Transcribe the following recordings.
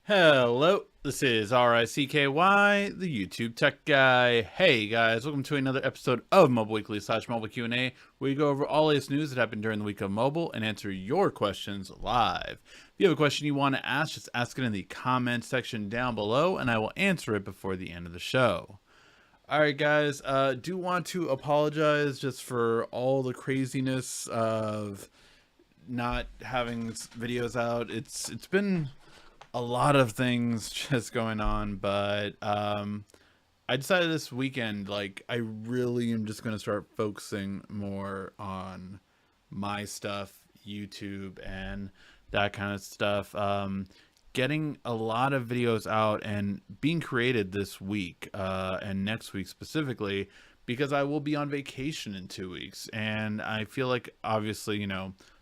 Hello, this is RICKY, the YouTube Tech Guy. Hey guys, welcome to another episode of Mobile Weekly / Mobile Q&A, where we go over all latest news that happened during the week of mobile and answer your questions live. If you have a question you want to ask, just ask it in the comments section down below, and I will answer it before the end of the show. Alright guys, do want to apologize just for all the craziness of not having videos out. It's been a lot of things just going on, but I decided this weekend, like, I really am just gonna start focusing more on my stuff, YouTube and that kind of stuff. Getting a lot of videos out and being created this week and next week specifically, because I will be on vacation in 2 weeks, and I feel like, obviously,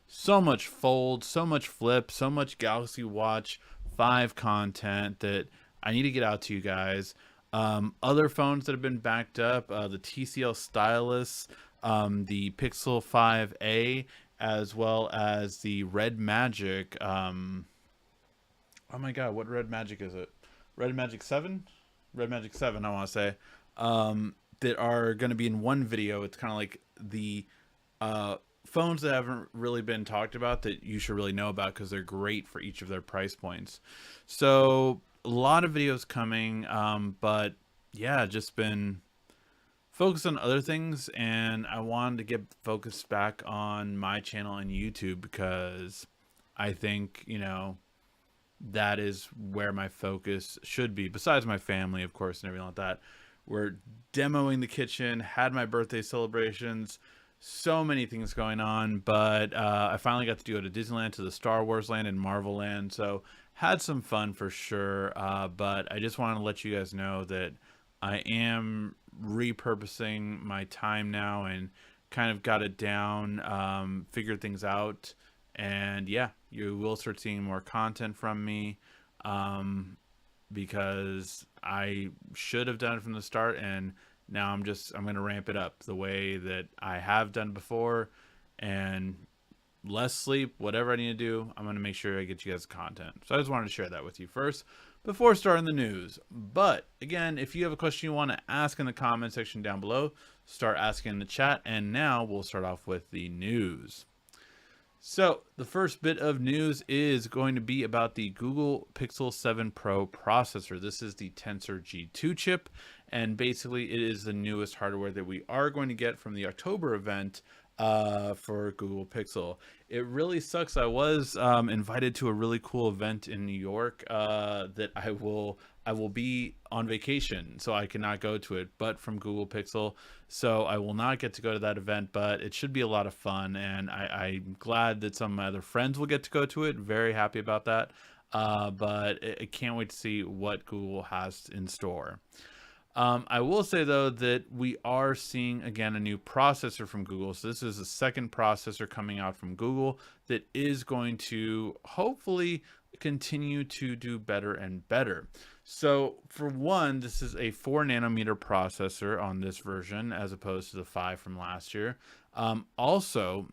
so much Fold, so much Flip, so much Galaxy Watch 5 content that I need to get out to you guys. Other phones that have been backed up, the TCL Stylus, the Pixel 5a, as well as the Red Magic. Oh my god, what Red Magic is it? Red Magic 7? Red Magic 7, I want to say. That are going to be in one video. It's kind of like the phones that haven't really been talked about that you should really know about, because they're great for each of their price points. So a lot of videos coming, but yeah, just been focused on other things, and I wanted to get focused back on my channel and YouTube, because I think, that is where my focus should be, besides my family, of course, and everything like that. We're demoing the kitchen, had my birthday celebrations, so many things going on, but I finally got to go to Disneyland, to the Star Wars land and Marvel land, so had some fun for sure. But I just wanted to let you guys know that I am repurposing my time now and kind of got it down, figured things out, and yeah, you will start seeing more content from me, because I should have done it from the start, and now I'm going to ramp it up the way that I have done before, and less sleep, whatever I need to do, I'm going to make sure I get you guys content. So I just wanted to share that with you first before starting the news. But again, if you have a question you want to ask in the comment section down below, start asking in the chat. And now we'll start off with the news. So the first bit of news is going to be about the Google Pixel 7 Pro processor. This is the Tensor G2 chip, and basically it is the newest hardware that we are going to get from the October event for Google Pixel. It really sucks. I was invited to a really cool event in New York that I will be on vacation, so I cannot go to it, but from Google Pixel. So I will not get to go to that event, but it should be a lot of fun, and I'm glad that some of my other friends will get to go to it. Very happy about that. But I can't wait to see what Google has in store. I will say, though, that we are seeing, again, a new processor from Google. So this is the second processor coming out from Google that is going to hopefully continue to do better and better. So for one, this is a 4 nanometer processor on this version, as opposed to the 5 from last year. Also,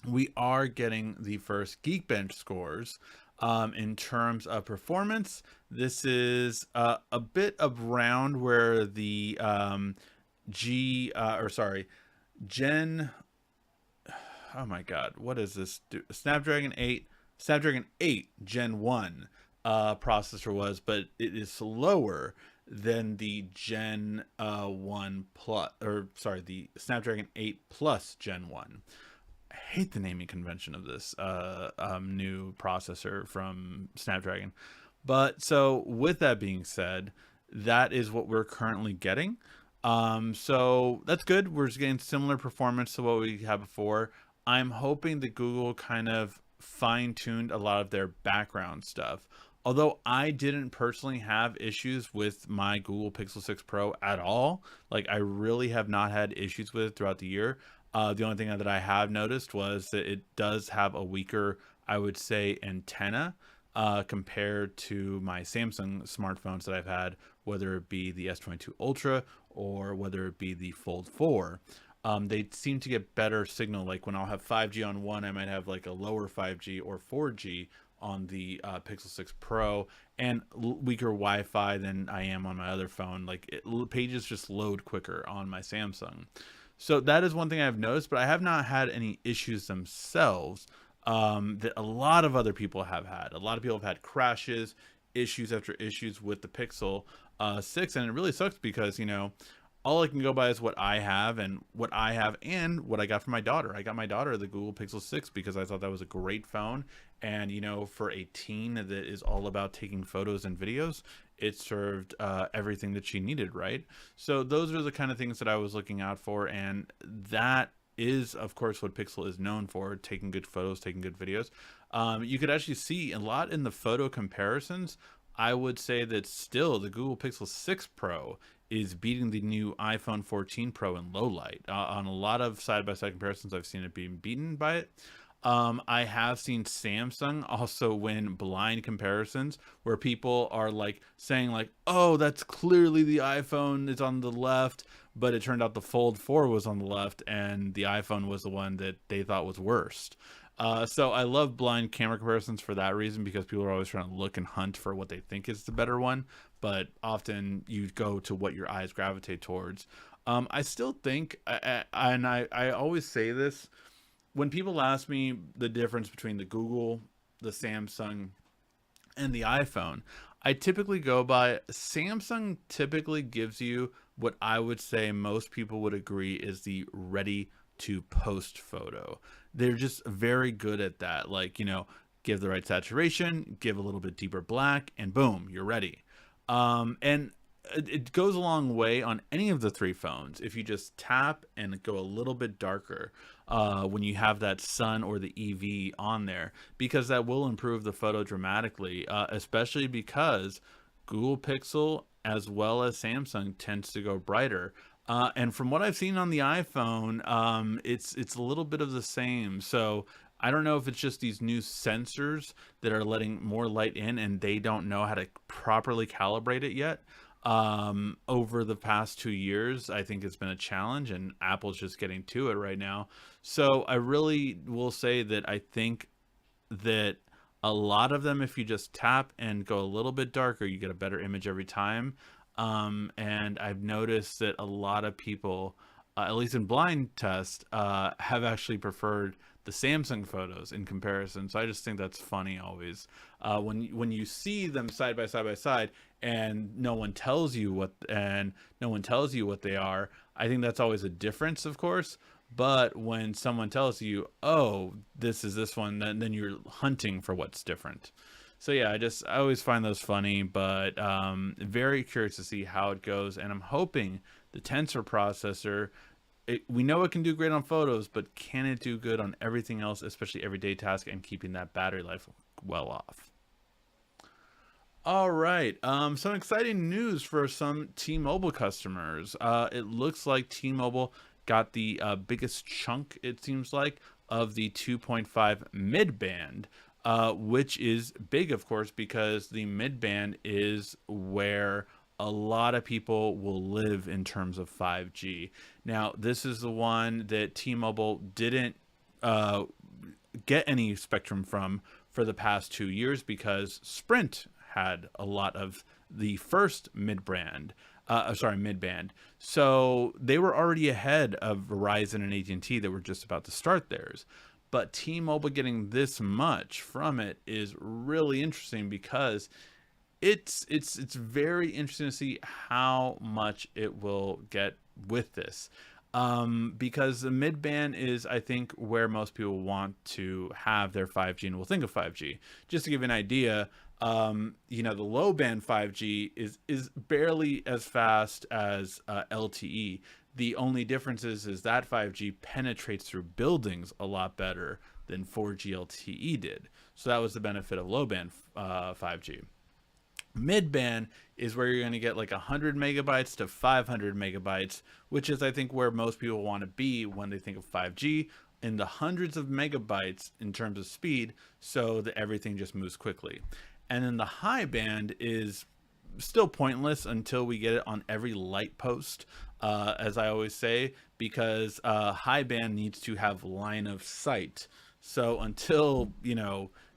we are getting the first Geekbench scores. In terms of performance, this is a bit around where the Gen, oh my god, what is this? Snapdragon 8 Gen 1 processor was, but it is slower than the Gen 1 Plus, or sorry, the Snapdragon 8 Plus Gen 1. I hate the naming convention of this new processor from Snapdragon. But so with that being said, that is what we're currently getting. So that's good. We're just getting similar performance to what we had before. I'm hoping that Google kind of fine-tuned a lot of their background stuff. Although I didn't personally have issues with my Google Pixel 6 Pro at all. Like, I really have not had issues with it throughout the year. The only thing that I have noticed was that it does have a weaker, I would say, antenna compared to my Samsung smartphones that I've had, whether it be the S22 Ultra or whether it be the Fold 4. they seem to get better signal. Like when I'll have 5G on one, I might have like a lower 5G or 4G on the Pixel 6 Pro, and weaker Wi-Fi than I am on my other phone. Like pages just load quicker on my Samsung. So that is one thing I've noticed, but I have not had any issues themselves that a lot of other people have had. A lot of people have had crashes, issues after issues with the Pixel 6, and it really sucks because, you know, all I can go by is what I have and what I got from my daughter. I got my daughter the Google Pixel 6 because I thought that was a great phone. And, you know, for a teen that is all about taking photos and videos, it served everything that she needed, right? So those are the kind of things that I was looking out for. And that is, of course, what Pixel is known for, taking good photos, taking good videos. You could actually see a lot in the photo comparisons. I would say that still the Google Pixel 6 Pro is beating the new iPhone 14 Pro in low light. On a lot of side-by-side comparisons, I've seen it being beaten by it. I have seen Samsung also win blind comparisons where people are like saying like, oh, that's clearly the iPhone is on the left, but it turned out the Fold 4 was on the left and the iPhone was the one that they thought was worst. So I love blind camera comparisons for that reason, because people are always trying to look and hunt for what they think is the better one, but often you go to what your eyes gravitate towards. I still think, and I always say this, when people ask me the difference between the Google, the Samsung, and the iPhone, I typically go by Samsung typically gives you what I would say most people would agree is the ready to post photo. They're just very good at that. Like, you know, give the right saturation, give a little bit deeper black, and boom, you're ready. And it goes a long way on any of the three phones if you just tap and go a little bit darker when you have that sun or the EV on there, because that will improve the photo dramatically, especially because Google Pixel as well as Samsung tends to go brighter. And from what I've seen on the iPhone, it's a little bit of the same. So I don't know if it's just these new sensors that are letting more light in and they don't know how to properly calibrate it yet. Over the past 2 years, I think it's been a challenge, and Apple's just getting to it right now. So I really will say that I think that a lot of them, if you just tap and go a little bit darker, you get a better image every time. And I've noticed that a lot of people, at least in blind test, have actually preferred the Samsung photos in comparison. So I just think that's funny always. When you see them side by side and no one tells you what they are, I think that's always a difference, of course. But when someone tells you, oh, this is this one, then you're hunting for what's different. So yeah, I always find those funny, but very curious to see how it goes. And I'm hoping the Tensor processor, we know it can do great on photos, but can it do good on everything else, especially everyday tasks and keeping that battery life well off? All right, some exciting news for some T-Mobile customers. It looks like T-Mobile got the biggest chunk, it seems like, of the 2.5 mid-band. Which is big, of course, because the mid-band is where a lot of people will live in terms of 5G. Now, this is the one that T-Mobile didn't get any spectrum from for the past 2 years because Sprint had a lot of the first mid-band. So they were already ahead of Verizon and AT&T that were just about to start theirs. But T-Mobile getting this much from it is really interesting because it's very interesting to see how much it will get with this. Because the mid-band is, I think, where most people want to have their 5G and will think of 5G. Just to give you an idea, you know, the low-band 5G is barely as fast as LTE. The only difference is that 5G penetrates through buildings a lot better than 4G LTE did. So that was the benefit of low-band 5G. Mid-band is where you're going to get like 100 megabytes to 500 megabytes, which is, I think, where most people want to be when they think of 5G, in the hundreds of megabytes in terms of speed, so that everything just moves quickly. And then the high band is still pointless until we get it on every light post, as I always say, because high band needs to have line of sight. So until,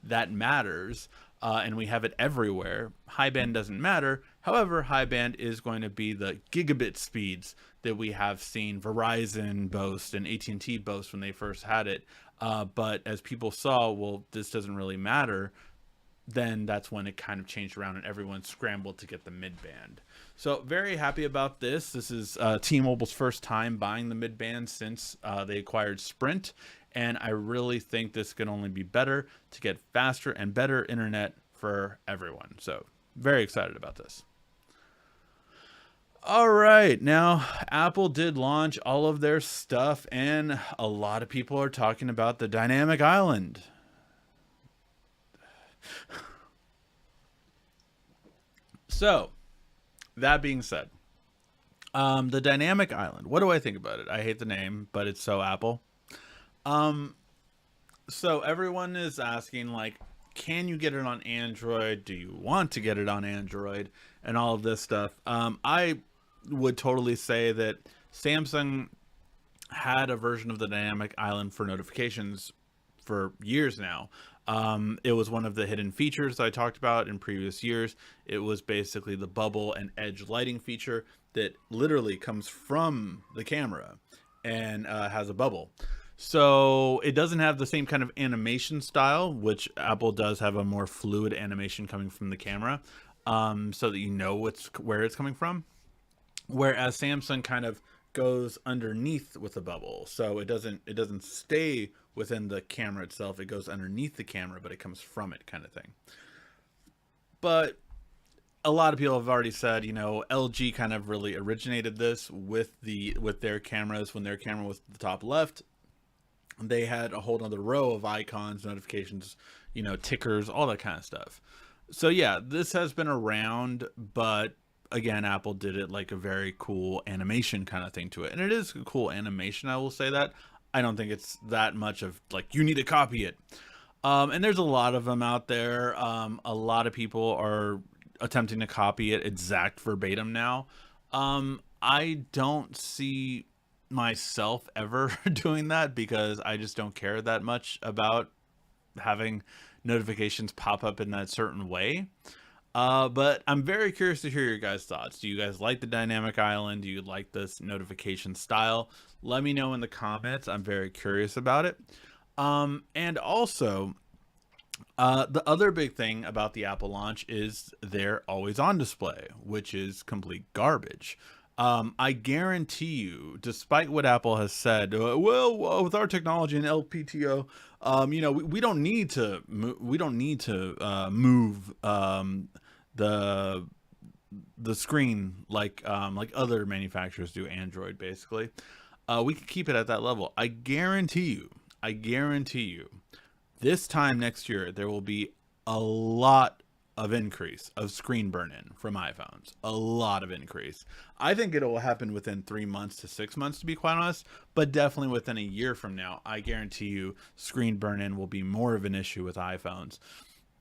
that matters, and we have it everywhere, high band doesn't matter. However, high band is going to be the gigabit speeds that we have seen Verizon boast and AT&T boast when they first had it. But as people saw, well, this doesn't really matter, then that's when it kind of changed around and everyone scrambled to get the mid-band. So very happy about this. This is T-Mobile's first time buying the mid-band since they acquired Sprint. And I really think this can only be better to get faster and better internet for everyone. So very excited about this. All right, now Apple did launch all of their stuff, and a lot of people are talking about the dynamic island. So, that being said, the dynamic island, what do I think about it? I hate the name, but it's so Apple. So everyone is asking, like, can you get it on Android? Do you want to get it on Android? And all of this stuff. I would totally say that Samsung had a version of the dynamic island for notifications for years now. It was one of the hidden features I talked about in previous years. It was basically the bubble and edge lighting feature that literally comes from the camera and has a bubble. So it doesn't have the same kind of animation style, which Apple does have a more fluid animation coming from the camera, so that you know where it's coming from. Whereas Samsung kind of goes underneath with a bubble, so it doesn't stay within the camera itself. It goes underneath the camera, but it comes from it, kind of thing. But a lot of people have already said, LG kind of really originated this with their cameras. When their camera was at the top left, they had a whole other row of icons, notifications, tickers, all that kind of stuff. So yeah, this has been around, but again, Apple did it like a very cool animation kind of thing to it. And it is a cool animation, I will say that. I don't think it's that much of like, you need to copy it. And there's a lot of them out there. A lot of people are attempting to copy it exact verbatim now. I don't see myself ever doing that because I just don't care that much about having notifications pop up in that certain way. But I'm very curious to hear your guys' thoughts. Do you guys like the dynamic island? Do you like this notification style? Let me know in the comments. I'm very curious about it. And also, the other big thing about the Apple launch is their always on display, which is complete garbage. I guarantee you, despite what Apple has said, with our technology and LPTO, we don't need to move the screen like other manufacturers do, Android basically. We can keep it at that level. I guarantee you, this time next year there will be a lot of increase of screen burn-in from iPhones. A lot of increase. I think it will happen within 3 months to 6 months, to be quite honest, but definitely within a year from now, I guarantee you screen burn-in will be more of an issue with iPhones,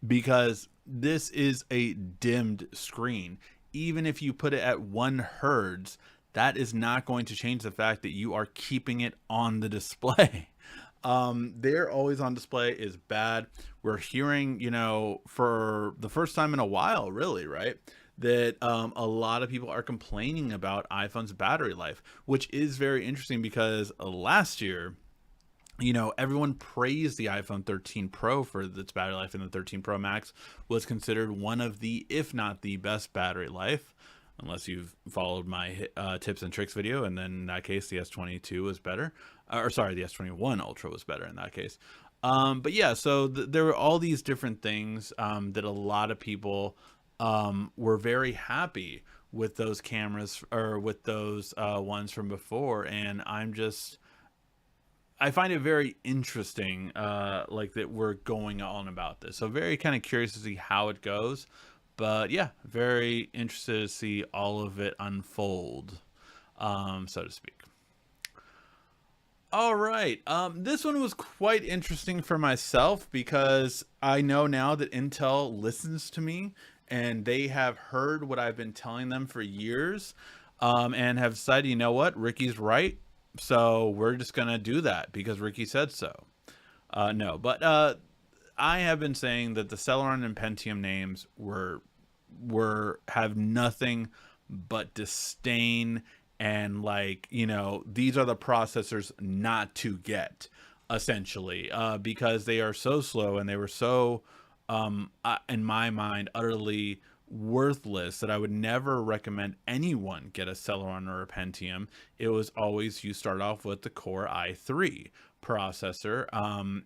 because this is a dimmed screen. Even if you put it at 1 hertz, that is not going to change the fact that you are keeping it on the display. Their always on display is bad. We're hearing, for the first time in a while, really, right, that a lot of people are complaining about iPhone's battery life, which is very interesting because last year, everyone praised the iPhone 13 Pro for its battery life, and the 13 Pro Max was considered one of the, if not the best battery life, unless you've followed my tips and tricks video, and then in that case, the S22 was better. The S21 Ultra was better in that case. But yeah, so there were all these different things that a lot of people were very happy with those cameras, or with those ones from before, and I find it very interesting, like that we're going on about this. So very kind of curious to see how it goes. But yeah, very interested to see all of it unfold, so to speak. All right. This one was quite interesting for myself because I know now that Intel listens to me and they have heard what I've been telling them for years, and have decided, you know what, Ricky's right, so we're just gonna do that because Ricky said so. No, but I have been saying that the Celeron and Pentium names were have nothing but disdain, and like, you know, these are the processors not to get, essentially, because they are so slow and they were so in my mind utterly worthless that I would never recommend anyone get a Celeron or a Pentium. It was always, you start off with the Core i3 processor,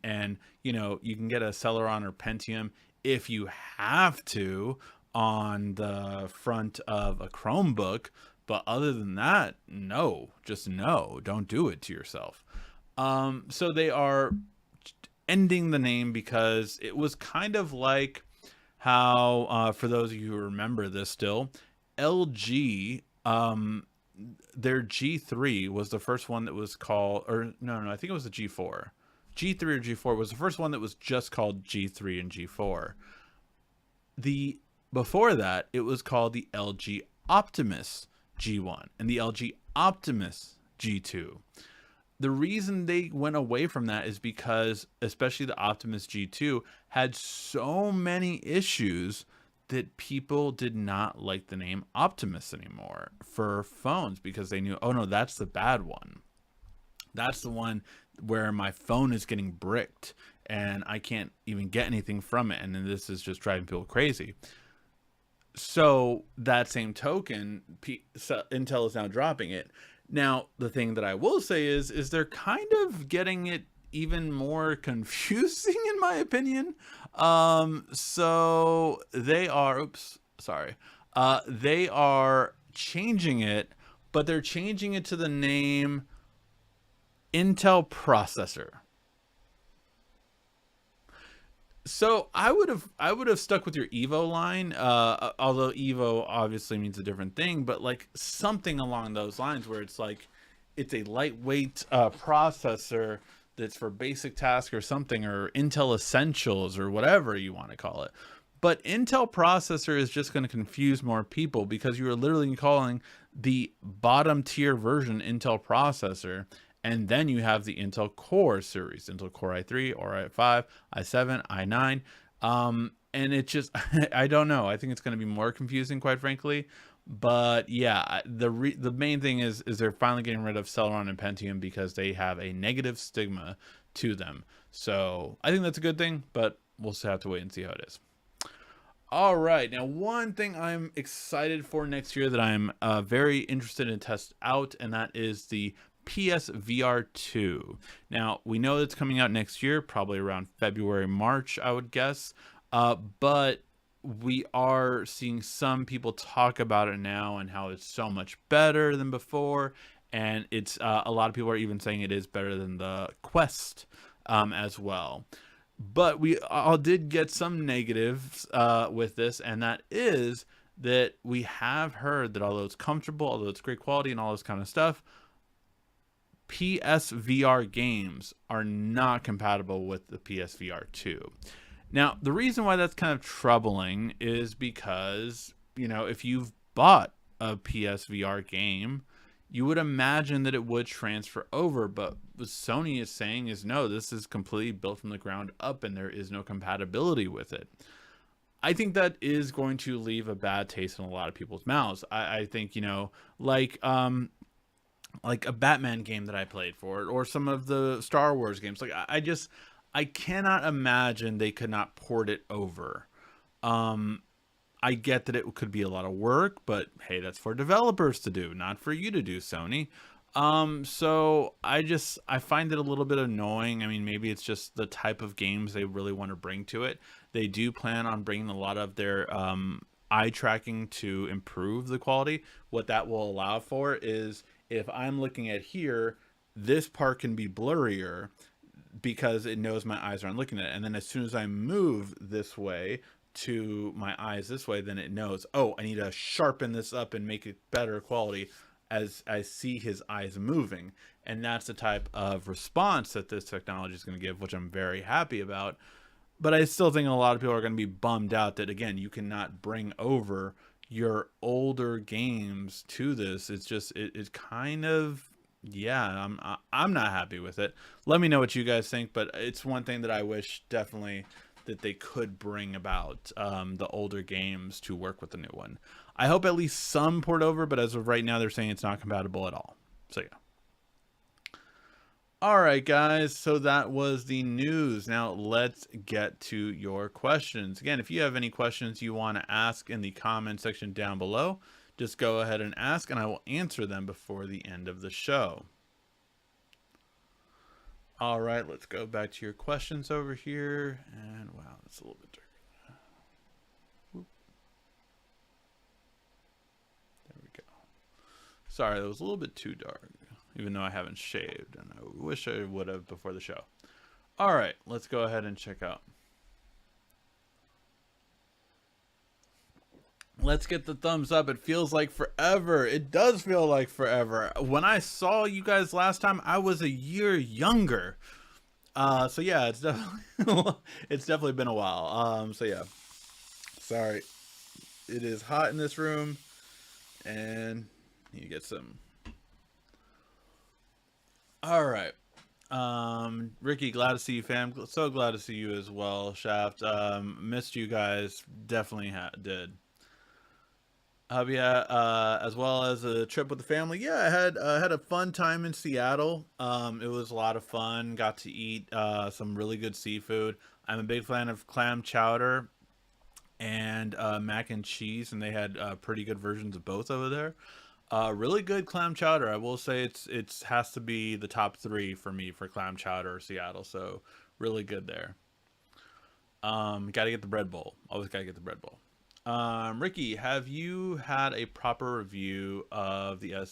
and you know, you can get a Celeron or Pentium if you have to on the front of a Chromebook, but other than that, no, just no, don't do it to yourself. So they are ending the name because it was kind of like how, for those of you who remember this still, LG, their G3 was the first one that was called, or no, I think it was the G4. G3 or G4 was the first one that was just called G3 and G4. The Before that, it was called the LG Optimus G1 and the LG Optimus G2. The reason they went away from that is because, especially the Optimus G2, had so many issues that people did not like the name Optimus anymore for phones, because they knew, oh no, that's the bad one. That's the one where my phone is getting bricked and I can't even get anything from it, and then this is just driving people crazy. So that same token, Intel is now dropping it. Now, the thing that I will say is they're kind of getting it even more confusing, in my opinion. So they are, they are changing it, but they're changing it to the name Intel processor. So I would have stuck with your Evo line, although Evo obviously means a different thing, but like something along those lines where it's like it's a lightweight processor that's for basic task or something, or Intel Essentials or whatever you want to call it. But Intel processor is just going to confuse more people because you are literally calling the bottom tier version Intel processor. And then you have the Intel Core series, Intel Core i3 or i5, i7, i9. And it just, I don't know. I think it's going to be more confusing, quite frankly. But yeah, the main thing is they're finally getting rid of Celeron and Pentium because they have a negative stigma to them. So I think that's a good thing, but we'll still have to wait and see how it is. All right, now one thing I'm excited for next year that I'm very interested in test out, and that is the PSVR 2. Now, we know it's coming out next year, probably around February, March, I would guess. But we are seeing some people talk about it now and how it's so much better than before. And it's a lot of people are even saying it is better than the Quest as well. But we all did get some negatives with this, and that is that we have heard that although it's comfortable, although it's great quality and all this kind of stuff, PSVR games are not compatible with the PSVR 2. Now, the reason why that's kind of troubling is because, you know, if you've bought a PSVR game, you would imagine that it would transfer over, but what Sony is saying is no, this is completely built from the ground up and there is no compatibility with it. I think that is going to leave a bad taste in a lot of people's mouths. I think, you know, like a Batman game that I played for it, or some of the Star Wars games. Like I cannot imagine they could not port it over. I get that it could be a lot of work, but hey, that's for developers to do, not for you to do, Sony. So I find it a little bit annoying. I mean, maybe it's just the type of games they really want to bring to it. They do plan on bringing a lot of their eye tracking to improve the quality. What that will allow for is, if I'm looking at here, this part can be blurrier because it knows my eyes aren't looking at it. And then as soon as I move this way to my eyes this way, then it knows, oh, I need to sharpen this up and make it better quality as I see his eyes moving. And that's the type of response that this technology is going to give, which I'm very happy about. But I still think a lot of people are going to be bummed out that, again, you cannot bring over your older games to this. It's just it kind of, yeah, I'm not happy with it. Let me know what you guys think, but it's one thing that I wish definitely that they could bring about, the older games to work with the new one. I hope at least some port over, but as of right now, they're saying it's not compatible at all. So yeah. All right, guys, so that was the news. Now let's get to your questions. Again, if you have any questions you want to ask in the comment section down below, just go ahead and ask, and I will answer them before the end of the show. All right, let's go back to your questions over here. And wow, that's a little bit darker. Whoop. There we go. Sorry, that was a little bit too dark, even though I haven't shaved, and I wish I would have before the show. All right, let's go ahead and check out. Let's get the thumbs up. It feels like forever. It does feel like forever. When I saw you guys last time, I was a year younger. So yeah, it's definitely it's definitely been a while. So yeah, sorry. It is hot in this room, and need to get some. All right. Ricky, glad to see you, fam. So glad to see you as well, Shaft. Missed you guys. Definitely did. Yeah, as well as a trip with the family. Yeah, I had a fun time in Seattle. It was a lot of fun. Got to eat some really good seafood. I'm a big fan of clam chowder and mac and cheese, and they had pretty good versions of both over there. Really good clam chowder. I will say it's has to be the top three for me for clam chowder or Seattle. So really good there. Got to get the bread bowl. Always got to get the bread bowl. Ricky, have you had a proper review of the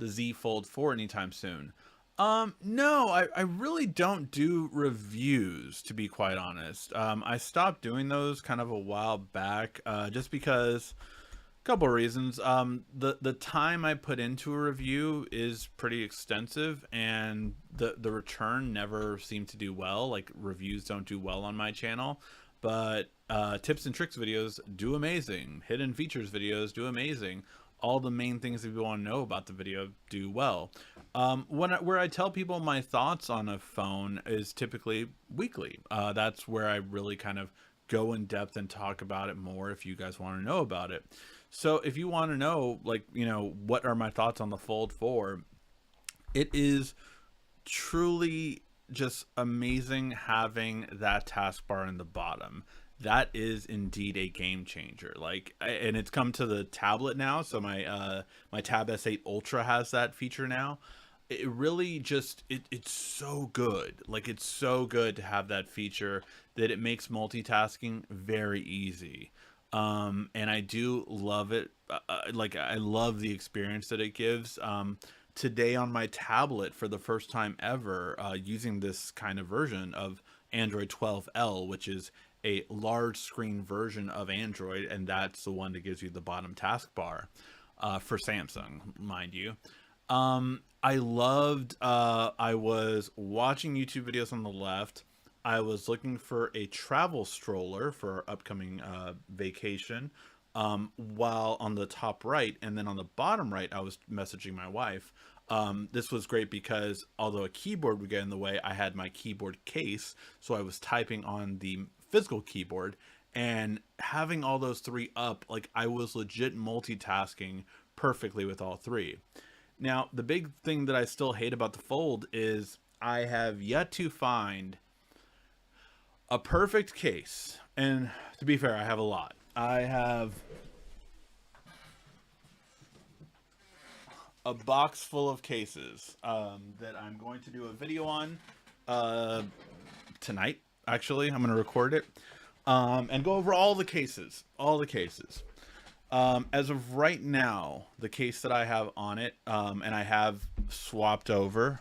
Z Fold 4 anytime soon? No, I really don't do reviews, to be quite honest. I stopped doing those kind of a while back, just because a couple of reasons. The time I put into a review is pretty extensive, and the return never seemed to do well. Like, reviews don't do well on my channel. But tips and tricks videos do amazing. Hidden features videos do amazing. All the main things that you want to know about the video do well. Where I tell people my thoughts on a phone is typically weekly. That's where I really kind of go in depth and talk about it more if you guys want to know about it. So if you want to know, like, what are my thoughts on the Fold 4, it is truly just amazing having that taskbar in the bottom. That is indeed a game changer. Like, and it's come to the tablet now, so my Tab S8 Ultra has that feature now. It really just it's so good. Like, it's so good to have that feature that it makes multitasking very easy. And I do love it. Like, I love the experience that it gives. Today on my tablet, for the first time ever, using this kind of version of Android 12L, which is a large screen version of Android, and that's the one that gives you the bottom taskbar, for Samsung, mind you. I loved, I was watching YouTube videos on the left. I was looking for a travel stroller for our upcoming vacation, while on the top right, and then on the bottom right, I was messaging my wife. This was great because although a keyboard would get in the way, I had my keyboard case, so I was typing on the physical keyboard, and having all those three up, like, I was legit multitasking perfectly with all three. Now, the big thing that I still hate about the Fold is I have yet to find a perfect case. And to be fair, I have a lot. I have a box full of cases that I'm going to do a video on tonight. Actually, I'm going to record it and go over all the cases. As of right now, the case that I have on it, and I have swapped over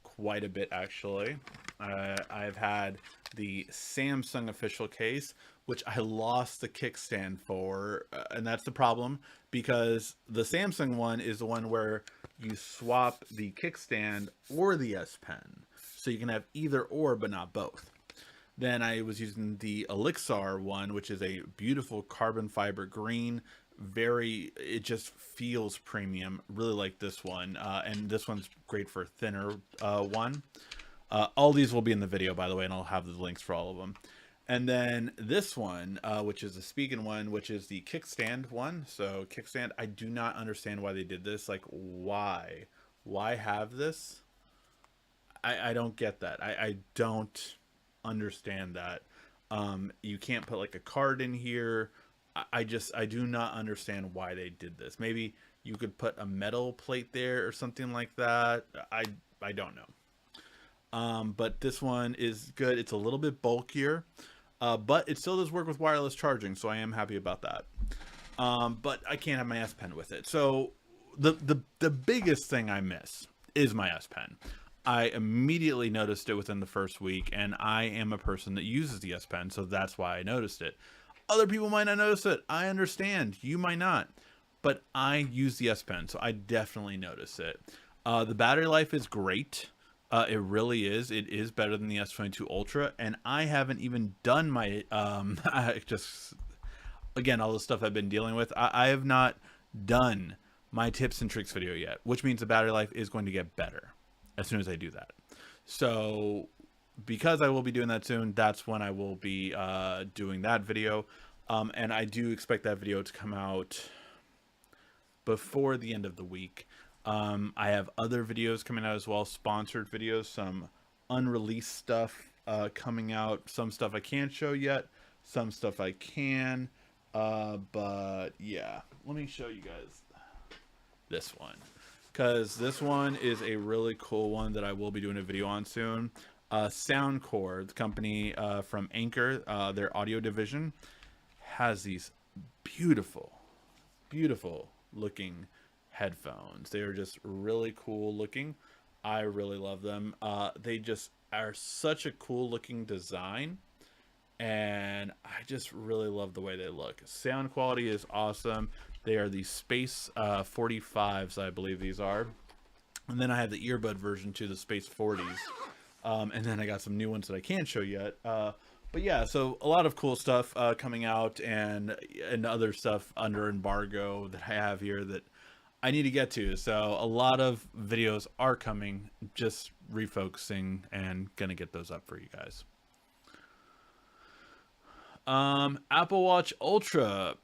quite a bit, actually. I've had the Samsung official case, which I lost the kickstand for, and that's the problem, because the Samsung one is the one where you swap the kickstand or the S Pen, so you can have either or but not both. Then I was using the Elixir one, which is a beautiful carbon fiber green. It just feels premium. Really like this one. And this one's great for a thinner one. All these will be in the video, by the way, and I'll have the links for all of them. And then this one, which is the Spigen one, which is the kickstand one. So kickstand, I do not understand why they did this. Like, why? Why have this? I don't get that. I don't understand that. You can't put like a card in here. I do not understand why they did this. Maybe you could put a metal plate there or something like that. I don't know. But this one is good. It's a little bit bulkier, but it still does work with wireless charging, so I am happy about that. But I can't have my S Pen with it. So the biggest thing I miss is my S Pen. I immediately noticed it within the first week, and I am a person that uses the S Pen, so that's why I noticed it. Other people might not notice it. I understand. You might not. But I use the S Pen, so I definitely notice it. The battery life is great. It really is. It is better than the S22 Ultra, and I haven't even done my again, all the stuff I've been dealing with. I have not done my tips and tricks video yet, which means the battery life is going to get better as soon as I do that. So because I will be doing that soon, that's when I will be doing that video. And I do expect that video to come out before the end of the week. I have other videos coming out as well, sponsored videos, some unreleased stuff coming out, some stuff I can't show yet, some stuff I can. But yeah, let me show you guys this one, because this one is a really cool one that I will be doing a video on soon. Soundcore, the company from Anchor, their audio division, has these beautiful looking headphones. They are just really cool looking. I really love them. They just are such a cool looking design, and I just really love the way they look. Sound quality is awesome. They are the Space 45s, I believe these are. And then I have the earbud version to the Space 40s. And then I got some new ones that I can't show yet. But yeah, so a lot of cool stuff coming out, and other stuff under embargo that I have here that I need to get to. So a lot of videos are coming, just refocusing and gonna get those up for you guys. Apple Watch Ultra,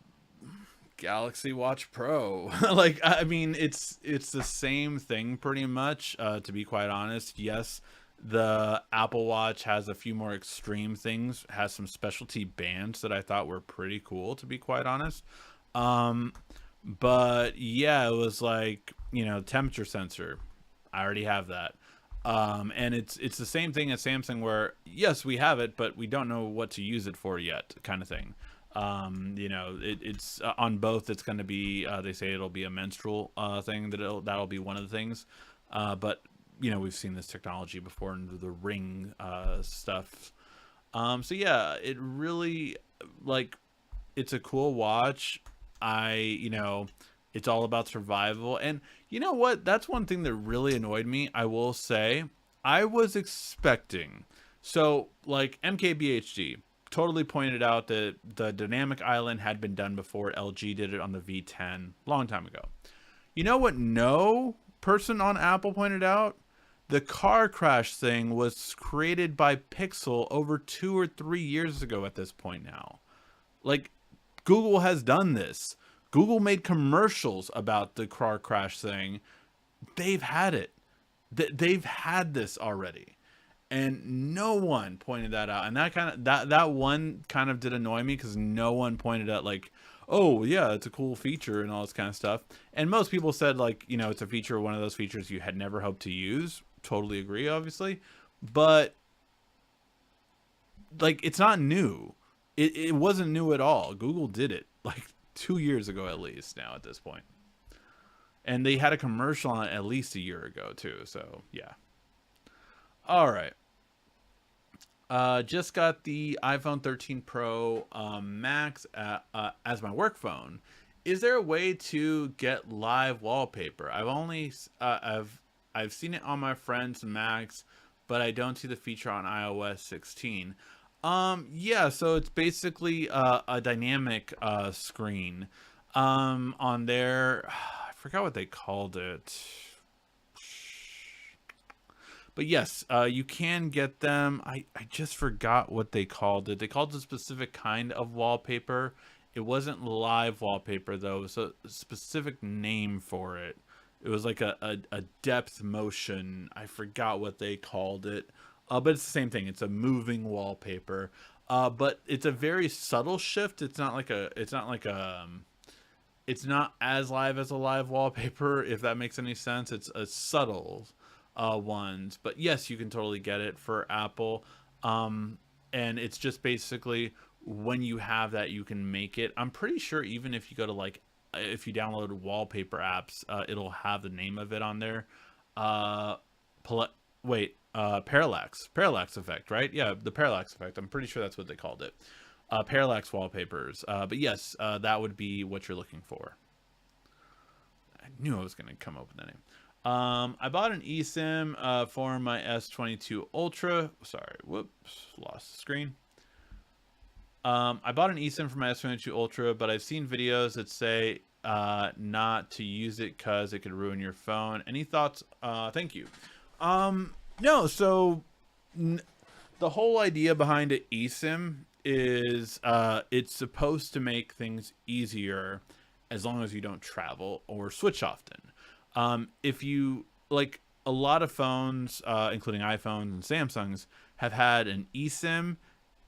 Galaxy Watch Pro. Like, I mean, it's the same thing pretty much, to be quite honest. Yes, the Apple Watch has a few more extreme things, has some specialty bands that I thought were pretty cool, to be quite honest. But yeah, it was like, you know, temperature sensor. I already have that. And it's the same thing as Samsung, where yes, we have it, but we don't know what to use it for yet, kind of thing. You know, it's on both. It's going to be, they say it'll be a menstrual thing, that'll be one of the things. But you know, we've seen this technology before in the Ring stuff. So yeah, it really, like, it's a cool watch. You know, it's all about survival. And you know what? That's one thing that really annoyed me, I will say. I was expecting, so like MKBHD totally pointed out that the dynamic island had been done before. LG did it on the V10 long time ago. You know what no person on Apple pointed out? The car crash thing was created by Pixel over 2 or 3 years ago at this point now. Like, Google has done this. Google made commercials about the car crash thing. They've had it. They've had this already. And no one pointed that out. And that one kind of did annoy me, because no one pointed out, like, oh yeah, it's a cool feature and all this kind of stuff. And most people said, like, you know, it's a feature, one of those features you had never hoped to use. Totally agree, obviously. But like, it's not new. It wasn't new at all. Google did it like 2 years ago at least now at this point. And they had a commercial on it at least a year ago too. So yeah. All right. Just got the iPhone 13 Pro Max as my work phone. Is there a way to get live wallpaper? I've seen it on my friend's Macs, but I don't see the feature on iOS 16. Yeah, so it's basically a dynamic screen. On there, I forgot what they called it. But yes, you can get them. I just forgot what they called it. They called it a specific kind of wallpaper. It wasn't live wallpaper though. It was a specific name for it. It was like a depth motion. I forgot what they called it. But it's the same thing. It's a moving wallpaper. But it's a very subtle shift. It's not like a. It's not like a. It's not as live as a live wallpaper. If that makes any sense, it's a subtle ones. But yes, you can totally get it for Apple. And it's just basically when you have that, you can make it. I'm pretty sure even if you go to like, if you download wallpaper apps, it'll have the name of it on there. Uh, parallax effect, right? Yeah, the parallax effect. I'm pretty sure that's what they called it. Parallax wallpapers. But yes, that would be what you're looking for. I knew I was going to come up with that name. I bought an eSIM for my S22 Ultra. Sorry, whoops, lost the screen. I bought an eSIM for my S22 Ultra, but I've seen videos that say not to use it because it could ruin your phone. Any thoughts? Thank you. No, so the whole idea behind an eSIM is it's supposed to make things easier as long as you don't travel or switch often. If you like, a lot of phones, including iPhones and Samsungs, have had an eSIM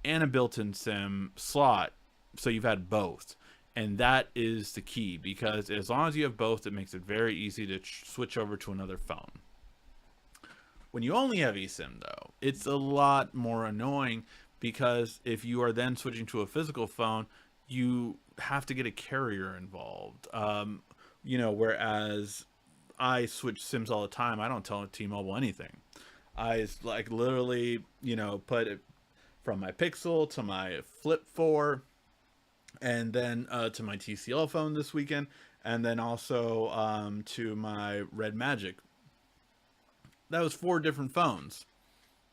and a built-in SIM slot, so you've had both. And that is the key, because as long as you have both, it makes it very easy to switch over to another phone. When you only have eSIM, though, it's a lot more annoying, because if you are then switching to a physical phone, you have to get a carrier involved. Whereas I switch SIMs all the time. I don't tell T-Mobile anything. I like literally, put it from my Pixel to my Flip 4, and then to my TCL phone this weekend, and then also to my Red Magic. That was 4 different phones.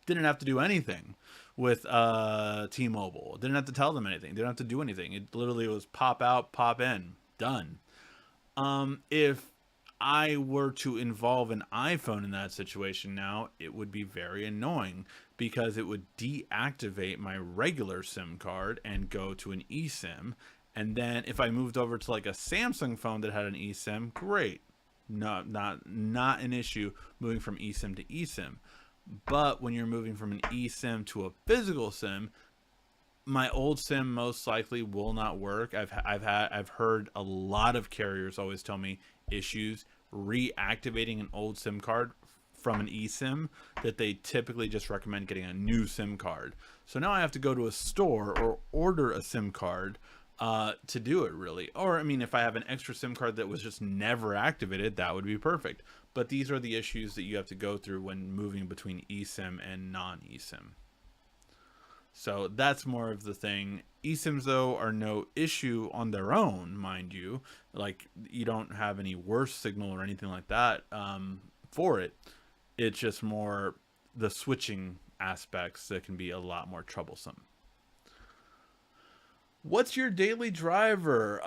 Didn't have to do anything with T-Mobile. Didn't have to tell them anything. Didn't have to do anything. It literally was pop out, pop in, done. If I were to involve an iPhone in that situation now, it would be very annoying, because it would deactivate my regular SIM card and go to an eSIM. And then if I moved over to like a Samsung phone that had an eSIM, great. No, not an issue moving from eSIM to eSIM. But when you're moving from an eSIM to a physical SIM, my old SIM most likely will not work. I've heard a lot of carriers always tell me issues reactivating an old SIM card from an eSIM, that they typically just recommend getting a new SIM card. So now I have to go to a store or order a SIM card to do it, really. Or, I mean, if I have an extra SIM card that was just never activated, that would be perfect. But these are the issues that you have to go through when moving between eSIM and non-eSIM. So that's more of the thing. eSIMs, though, are no issue on their own, mind you. Like, you don't have any worse signal or anything like that for it. It's just more the switching aspects that can be a lot more troublesome. What's your daily driver?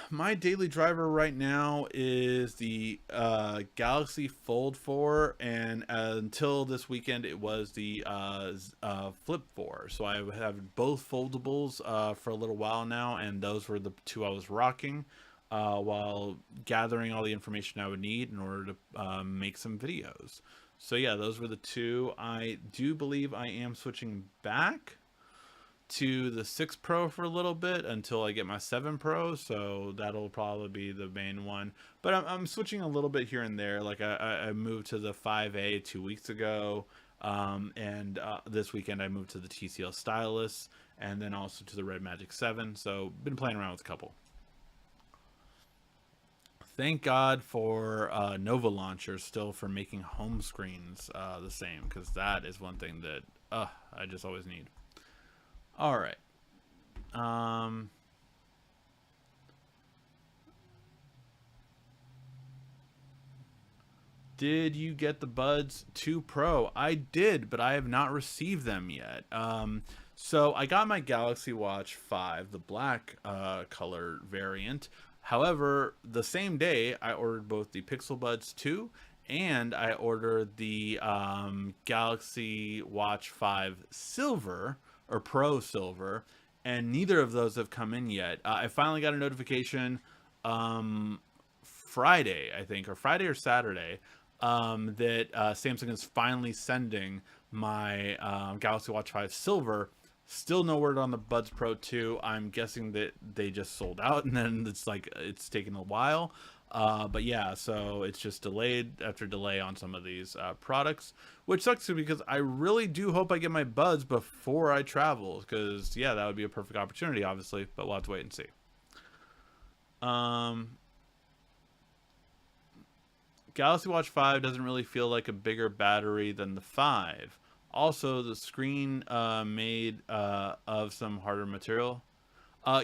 My daily driver right now is the Galaxy Fold 4, and until this weekend, it was the Flip 4. So I have both foldables for a little while now, and those were the 2 I was rocking while gathering all the information I would need in order to make some videos. So yeah, those were the 2. I do believe I am switching back to the 6 Pro for a little bit until I get my 7 Pro, so that'll probably be the main one. But I'm switching a little bit here and there. Like I moved to the 5A 2 weeks ago, and this weekend I moved to the TCL Stylus, and then also to the Red Magic 7. So been playing around with a couple. Thank God for Nova Launcher still for making home screens the same, because that is one thing that I just always need. All right. Did you get the Buds 2 Pro? I did, but I have not received them yet. So I got my Galaxy Watch 5, the black color variant. However, the same day I ordered both the Pixel Buds 2 and I ordered the Galaxy Watch 5 Silver or Pro Silver, and neither of those have come in yet. I finally got a notification Friday, I think, or Friday or Saturday, that Samsung is finally sending my Galaxy Watch 5 Silver. Still no word on the Buds Pro 2. I'm guessing that they just sold out, and then it's taken a while. But yeah, so it's just delayed after delay on some of these products, which sucks because I really do hope I get my Buds before I travel, because yeah, that would be a perfect opportunity, obviously, but we'll have to wait and see. Galaxy Watch 5 doesn't really feel like a bigger battery than the 5. Also, the screen made of some harder material.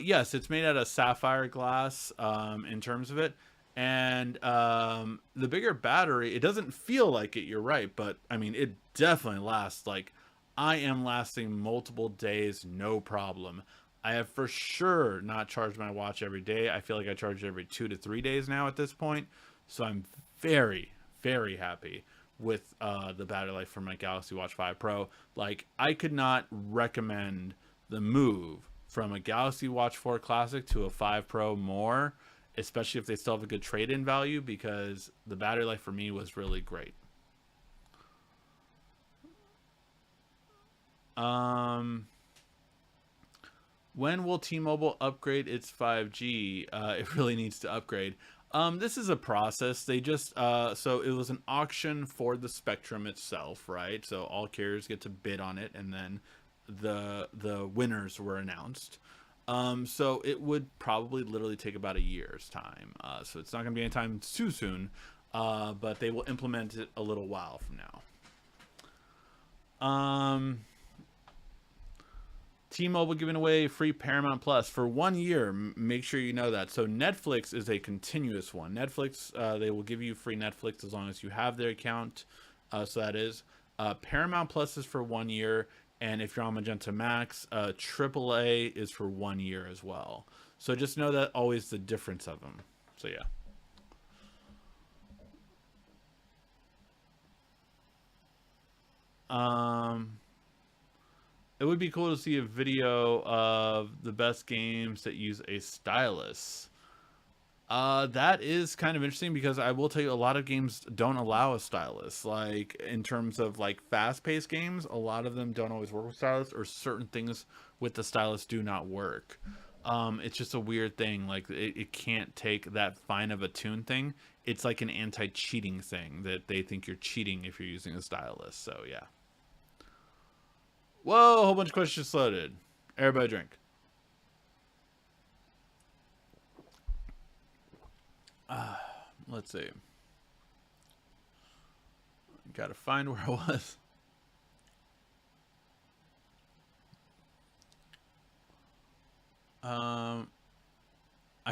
Yes, it's made out of sapphire glass in terms of it. And the bigger battery, it doesn't feel like it, you're right. But, I mean, it definitely lasts. Like, I am lasting multiple days, no problem. I have for sure not charged my watch every day. I feel like I charge it every 2 to 3 days now at this point. So I'm very, very happy with the battery life for my Galaxy Watch 5 Pro. Like, I could not recommend the move from a Galaxy Watch 4 Classic to a 5 Pro more, especially if they still have a good trade-in value, because the battery life for me was really great. When will T-Mobile upgrade its 5G? It really needs to upgrade. This is a process. They just so it was an auction for the spectrum itself, right? So all carriers get to bid on it, and then the winners were announced. So it would probably literally take about a year's time. So it's not going to be anytime too soon, but they will implement it a little while from now. T-Mobile giving away free Paramount Plus for 1 year. Make sure you know that. So Netflix is a continuous one. Netflix, they will give you free Netflix as long as you have their account. So that is. Paramount Plus is for 1 year. And if you're on Magenta Max, AAA is for 1 year as well. So just know that always the difference of them. So yeah. It would be cool to see a video of the best games that use a stylus. That is kind of interesting, because I will tell you a lot of games don't allow a stylus. Like, in terms of like fast-paced games, a lot of them don't always work with stylus, or certain things with the stylus do not work. It's just a weird thing. Like, it can't take that fine of a tune thing. It's like an anti-cheating thing that they think you're cheating if you're using a stylus. So yeah. Whoa, a whole bunch of questions loaded. Everybody drink. Let's see. Gotta find where I was. I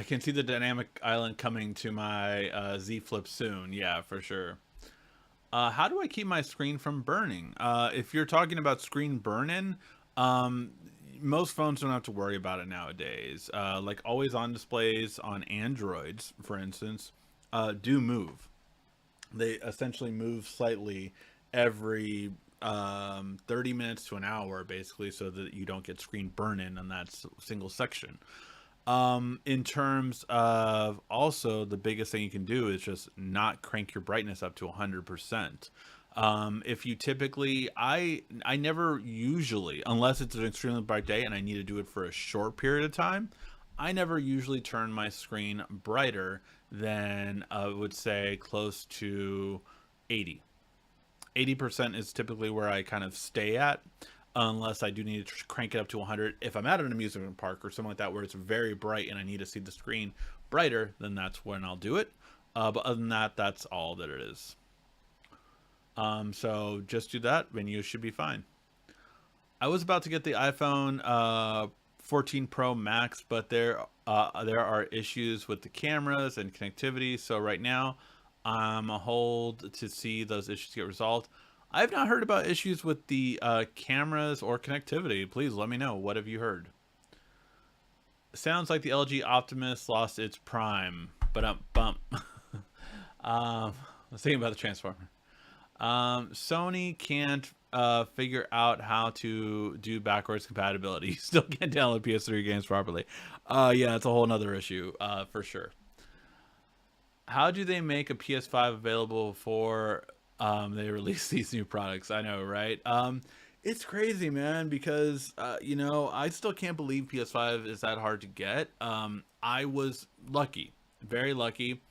can see the dynamic island coming to my Z Flip soon. Yeah, for sure. How do I keep my screen from burning? If you're talking about screen burn-in, most phones don't have to worry about it nowadays. Like always-on displays on Androids, for instance, do move. They essentially move slightly every 30 minutes to an hour, basically, so that you don't get screen burn-in on that single section. In terms of, also, the biggest thing you can do is just not crank your brightness up to 100%. If you typically, I never usually, unless it's an extremely bright day and I need to do it for a short period of time, I never usually turn my screen brighter than I would say close to 80. 80% is typically where I kind of stay at, unless I do need to crank it up to 100. If I'm at an amusement park or something like that where it's very bright and I need to see the screen brighter, then that's when I'll do it. But other than that, that's all that it is. So just do that and you should be fine. I was about to get the iPhone 14 Pro Max, but there are issues with the cameras and connectivity. So right now, I'm a hold to see those issues get resolved. I've not heard about issues with the cameras or connectivity. Please let me know. What have you heard? Sounds like the LG Optimus lost its prime. But bump. I was thinking about the Transformer. Sony can't figure out how to do backwards compatibility. You still can't download PS3 games properly. Yeah, it's a whole nother issue, for sure. How do they make a PS5 available before they release these new products? I know, right? It's crazy, man, because you know, I still can't believe PS5 is that hard to get. I was lucky, very lucky.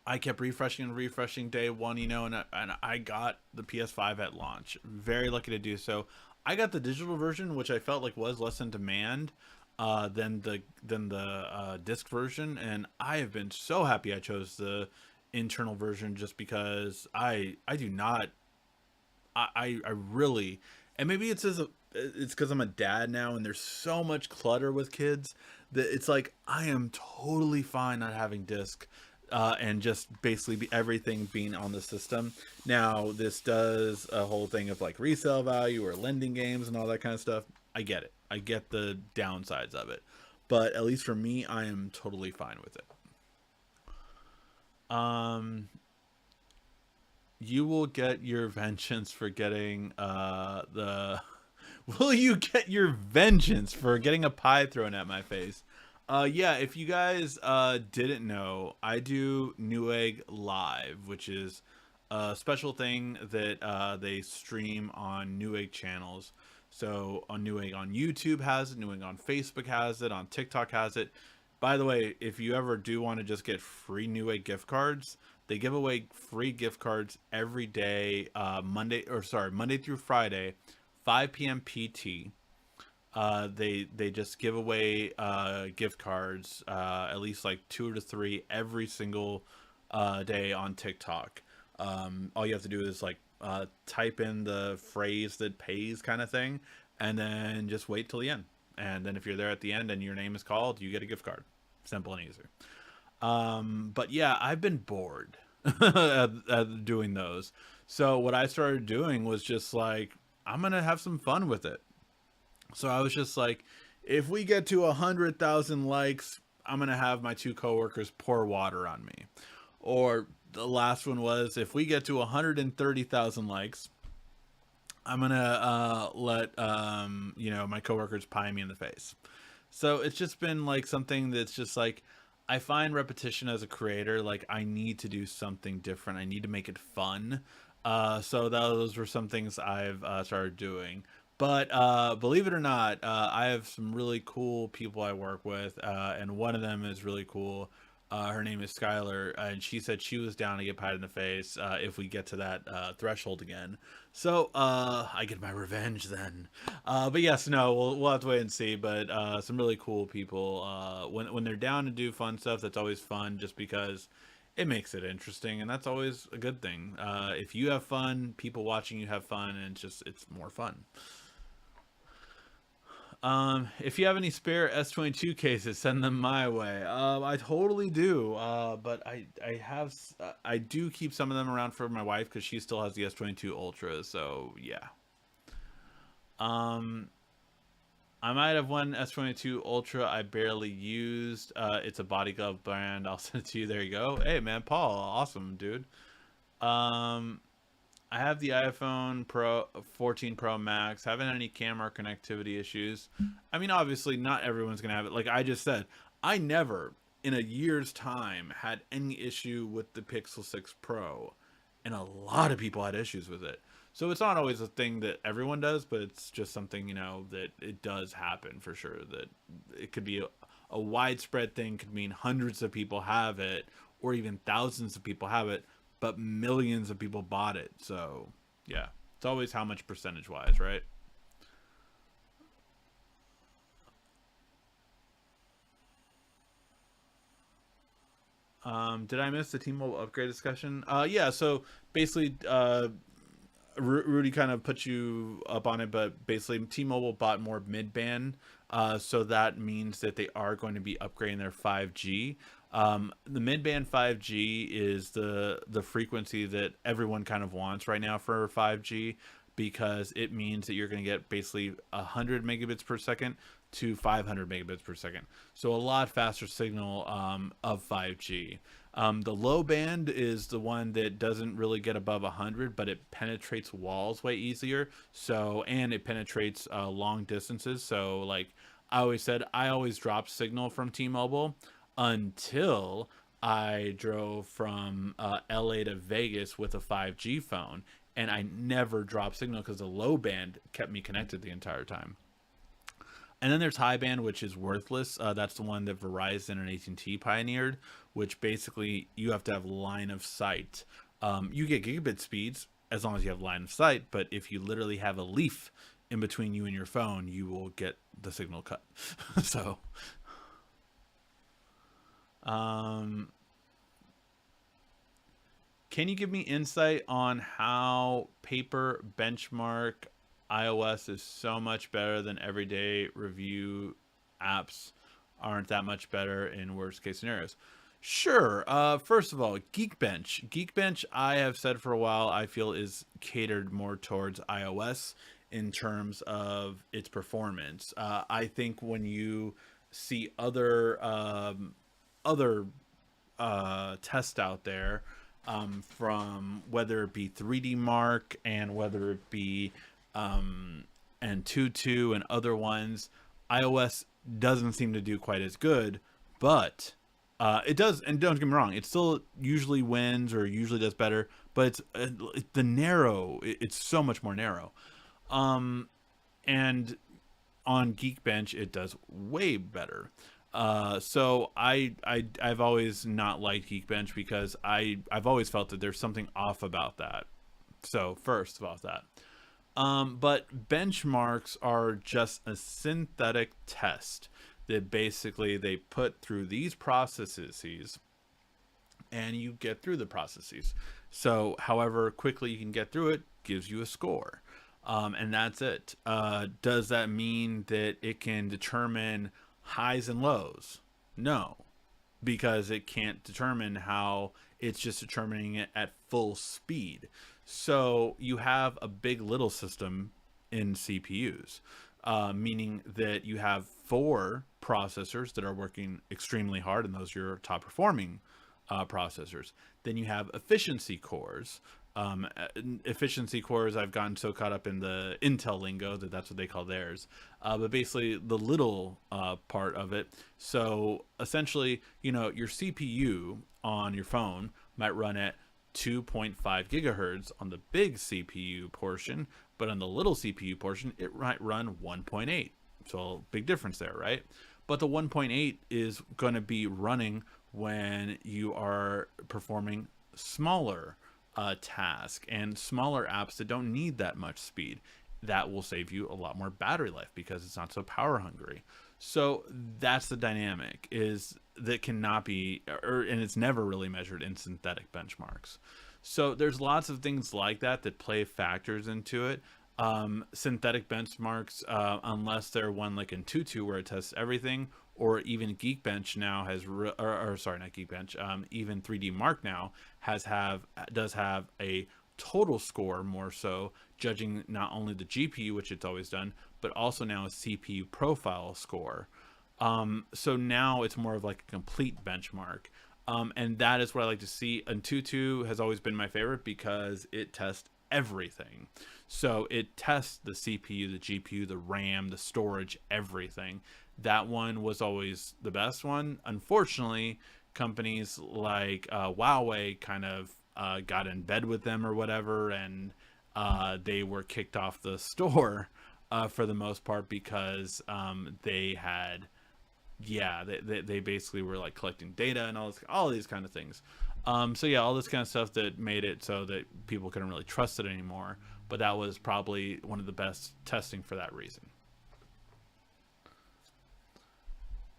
I kept refreshing and refreshing day one, you know, and I got the PS5 at launch. Very lucky to do so. I got the digital version, which I felt like was less in demand than the disc version, and I have been so happy I chose the internal version just because I do not I really, and maybe it's because I'm a dad now and there's so much clutter with kids that it's like I am totally fine not having disc and just basically everything being on the system. Now this does a whole thing of like resale value or lending games and all that kind of stuff. I get it. I get the downsides of it, but at least for me, I am totally fine with it. You will get your vengeance for getting the will you get your vengeance for getting a pie thrown at my face? Yeah, if you guys didn't know, I do Newegg Live, which is a special thing that they stream on Newegg channels. So on Newegg on YouTube has it, Newegg on Facebook has it, on TikTok has it. By the way, if you ever do want to just get free Newegg gift cards, they give away free gift cards every day, Monday through Friday, 5 p.m. PT. They just give away gift cards, at least like 2 to 3 every single day on TikTok. All you have to do is like type in the phrase that pays kind of thing, and then just wait till the end. And then if you're there at the end and your name is called, you get a gift card. Simple and easy. But yeah, I've been bored at doing those. So what I started doing was just like, I'm gonna have some fun with it. So I was just like, if we get to 100,000 likes, I'm gonna have my 2 coworkers pour water on me. Or the last one was, if we get to 130,000 likes, I'm gonna let you know, my coworkers pie me in the face. So it's just been like something that's just like, I find repetition as a creator, like I need to do something different. I need to make it fun. So those were some things I've started doing. But believe it or not, I have some really cool people I work with, and one of them is really cool. Her name is Skylar, and she said she was down to get pied in the face if we get to that threshold again. So I get my revenge then. But yes, no, we'll have to wait and see. But some really cool people. When they're down to do fun stuff, that's always fun, just because it makes it interesting, and that's always a good thing. If you have fun, people watching you have fun, and it's more fun. If you have any spare S22 cases, send them my way. I totally do. But I do keep some of them around for my wife because she still has the S22 Ultra. So yeah. I might have one S22 Ultra I barely used. It's a body glove brand. I'll send it to you. There you go. Hey man, Paul, awesome dude. I have the iPhone Pro 14 Pro Max. Haven't had any camera connectivity issues. I mean, obviously, not everyone's going to have it. Like I just said, I never, in a year's time, had any issue with the Pixel 6 Pro. And a lot of people had issues with it. So it's not always a thing that everyone does, but it's just something, you know, that it does happen for sure. That it could be a widespread thing, could mean hundreds of people have it, or even thousands of people have it, but millions of people bought it. So yeah, it's always how much percentage wise, right? Did I miss the T-Mobile upgrade discussion? Yeah, so basically Rudy kind of put you up on it, but basically T-Mobile bought more mid-band, so that means that they are going to be upgrading their 5G. The mid-band 5G is the frequency that everyone kind of wants right now for 5G, because it means that you're going to get basically 100 megabits per second to 500 megabits per second. So a lot faster signal of 5G. The low band is the one that doesn't really get above 100, but it penetrates walls way easier. So, and it penetrates long distances. So like I always said, I always drop signal from T-Mobile until I drove from LA to Vegas with a 5G phone, and I never dropped signal because the low band kept me connected the entire time. And then there's high band, which is worthless. That's the one that Verizon and AT&T pioneered, which basically you have to have line of sight. You get gigabit speeds as long as you have line of sight, but if you literally have a leaf in between you and your phone, you will get the signal cut. So, um, can you give me insight on how paper benchmark iOS is so much better than everyday review apps aren't that much better in worst case scenarios? Sure. First of all, Geekbench. Geekbench, I have said for a while, I feel is catered more towards iOS in terms of its performance. I think when you see other tests out there, from whether it be 3D Mark and whether it be and Tutu and other ones, iOS doesn't seem to do quite as good, but it does. And don't get me wrong, it still usually wins or usually does better, but it's the narrow. It's so much more narrow. And on Geekbench, it does way better. So I've always not liked Geekbench because I've always felt that there's something off about that. So first about that. But benchmarks are just a synthetic test that basically they put through these processes and you get through the processes. So however quickly you can get through it gives you a score. And that's it. Does that mean that it can determine highs and lows? No, because it can't determine how. It's just determining it at full speed. So you have a big little system in CPUs, meaning that you have 4 processors that are working extremely hard, and those are your top performing processors. Then you have efficiency cores. Efficiency cores, I've gotten so caught up in the Intel lingo that that's what they call theirs. But basically the little part of it. So essentially, your CPU on your phone might run at 2.5 gigahertz on the big CPU portion, but on the little CPU portion, it might run 1.8. So big difference there, right? But the 1.8 is going to be running when you are performing smaller task and smaller apps that don't need that much speed. That will save you a lot more battery life because it's not so power hungry. So that's the dynamic, is that cannot be, and it's never really measured in synthetic benchmarks. So there's lots of things like that that play factors into it. Synthetic benchmarks, unless they're one like in Tutu where it tests everything, or even Geekbench now has, or sorry, not Geekbench, even 3D Mark now does have a total score more so, judging not only the GPU, which it's always done, but also now a CPU profile score. So now it's more of like a complete benchmark. And that is what I like to see. And Tutu has always been my favorite because it tests everything. So it tests the CPU, the GPU, the RAM, the storage, everything. That one was always the best one. Unfortunately, companies like Huawei kind of got in bed with them or whatever, and they were kicked off the store for the most part because they had, they basically were like collecting data and all these kind of things. So yeah, all this kind of stuff that made it so that people couldn't really trust it anymore. But that was probably one of the best testing for that reason.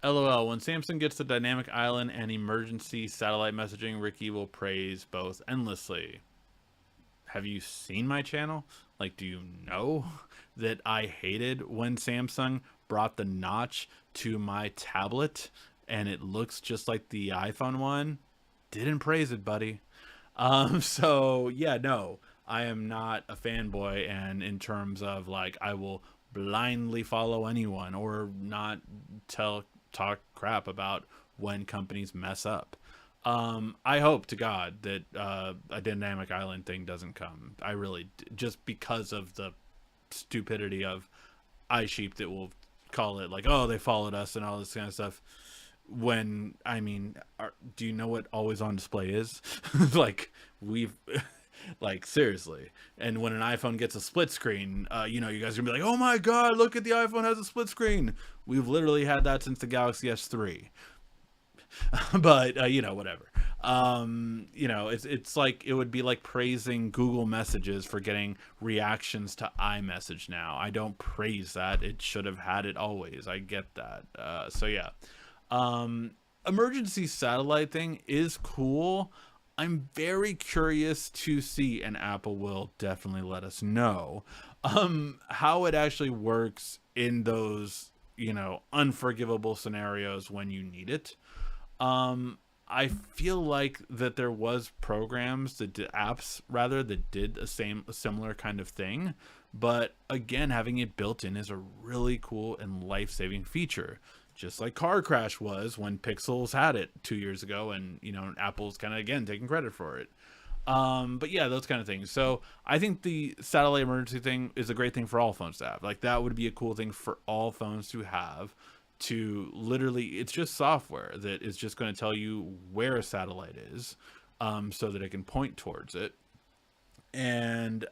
LOL, when Samsung gets the dynamic island and emergency satellite messaging, Ricky will praise both endlessly. Have you seen my channel? Like, do you know that I hated when Samsung brought the notch to my tablet and it looks just like the iPhone one, didn't praise it, buddy. So yeah, no, I am not a fanboy, and in terms of like, I will blindly follow anyone or not talk crap about when companies mess up. I hope to God that a dynamic island thing doesn't come. I really, just because of the stupidity of iSheep that will call it like, oh, they followed us and all this kind of stuff. When I mean, do you know what always on display is? Like, we've like, seriously. And when an iPhone gets a split screen, you know, you guys are gonna be like, oh my god, look at the iPhone has a split screen. We've literally had that since the Galaxy S3. But you know, whatever. You know, it's like, it would be like praising Google Messages for getting reactions to iMessage now. I don't praise that. It should have had it always. I get that. So yeah. Emergency satellite thing is cool. I'm very curious to see, and Apple will definitely let us know, how it actually works in those, you know, unforgivable scenarios when you need it. I feel like that there was programs that did, apps rather, that did a similar kind of thing, but again, having it built in is a really cool and life-saving feature, just like Car Crash was when Pixels had it 2 years ago, and you know, Apple's kind of again taking credit for it. But yeah, those kind of things. So I think the satellite emergency thing is a great thing for all phones to have. Like, that would be a cool thing for all phones to have, to literally, it's just software that is just going to tell you where a satellite is, so that it can point towards it. And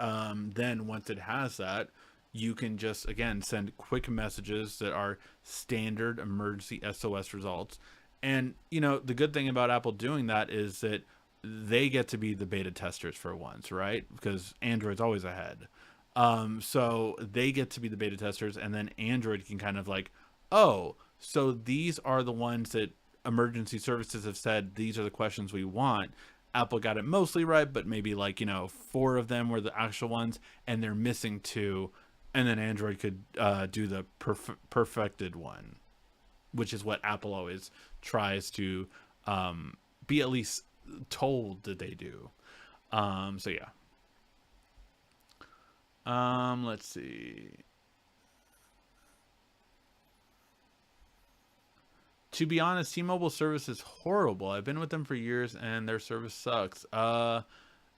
then once it has that, you can just, again, send quick messages that are standard emergency SOS results. And, you know, the good thing about Apple doing that is that they get to be the beta testers for once, right? Because Android's always ahead. So they get to be the beta testers, and then Android can kind of like, oh, so these are the ones that emergency services have said, these are the questions we want. Apple got it mostly right, but maybe like, you know, 4 of them were the actual ones, and they're missing 2. And then Android could do the perfected one, which is what Apple always tries to be at least told that they do. So yeah. Let's see. To be honest, T-Mobile service is horrible. I've been with them for years, and their service sucks.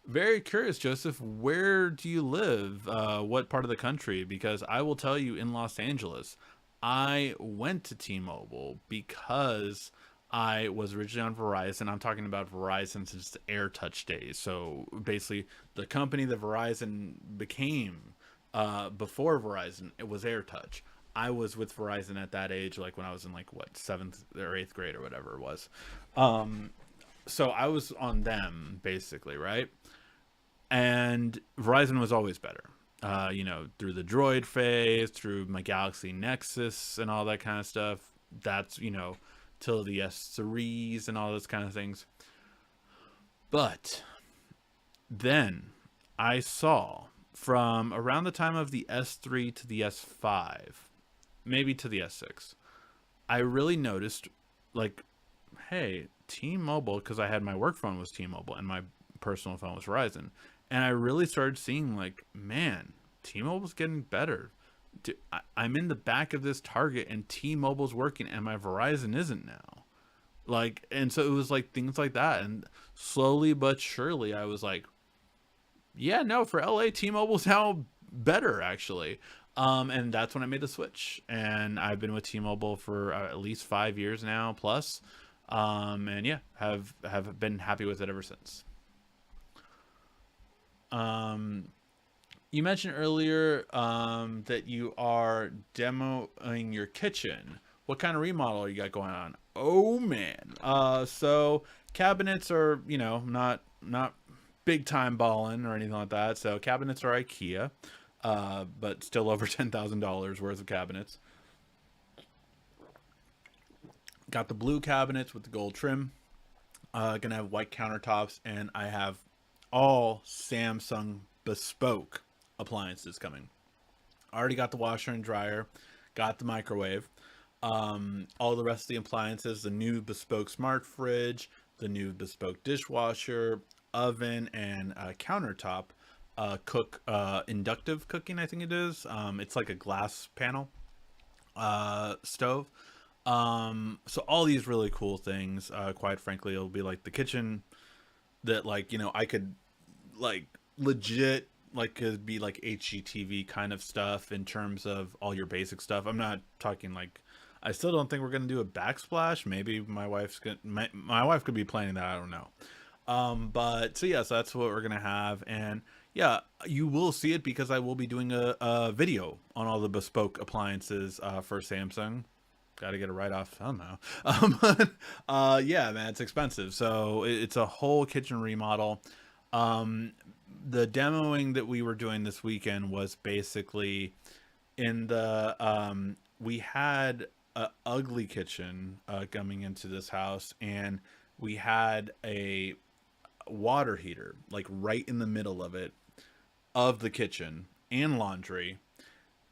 Very curious, Joseph. Where do you live? What part of the country? Because I will tell you, in Los Angeles, I went to T-Mobile because I was originally on Verizon. I'm talking about Verizon since the AirTouch days. So basically, the company that Verizon became before Verizon, it was AirTouch. I was with Verizon at that age, like when I was in like what, 7th or 8th grade or whatever it was. So I was on them basically, right? And Verizon was always better. You know, through the Droid phase, through my Galaxy Nexus and all that kind of stuff. That's, you know, till the S3s and all those kind of things. But then I saw, from around the time of the S3 to the S5, maybe to the S6, I really noticed, like, hey, T-Mobile, because I had my work phone was T-Mobile and my personal phone was Verizon, and I really started seeing like, man, T-Mobile's getting better. I'm in the back of this Target and T-Mobile's working and my Verizon isn't now. Like, and so it was like things like that, and slowly but surely I was like, yeah, no, for LA, T-Mobile's now better actually. And that's when I made the switch, and I've been with T-Mobile for at least 5 years now plus. And yeah, have been happy with it ever since. You mentioned earlier that you are demoing your kitchen. What kind of remodel you got going on? Oh man. So cabinets are, you know, not big time balling or anything like that. So cabinets are IKEA, but still over $10,000 worth of cabinets. Got the blue cabinets with the gold trim. Gonna have white countertops, and I have all Samsung bespoke appliances coming. Already got the washer and dryer, got the microwave. All the rest of the appliances, the new bespoke smart fridge, the new bespoke dishwasher, oven, and countertop cook inductive cooking, I think it is. It's like a glass panel stove. So all these really cool things. Quite frankly, it'll be like the kitchen that, like, I could, like, legit, like, could be like HGTV kind of stuff in terms of all your basic stuff. I'm not talking like, I still don't think we're gonna do a backsplash. Maybe my wife's gonna, my wife could be planning that. I don't know. But so yeah, so that's what we're gonna have, and yeah, you will see it because I will be doing a video on all the bespoke appliances for Samsung. Got to get a write off. I don't know. Yeah, man, it's expensive. So it's a whole kitchen remodel. Um, the demoing that we were doing this weekend was basically in the we had a ugly kitchen coming into this house, and we had a water heater like right in the middle of it, of the kitchen, and laundry.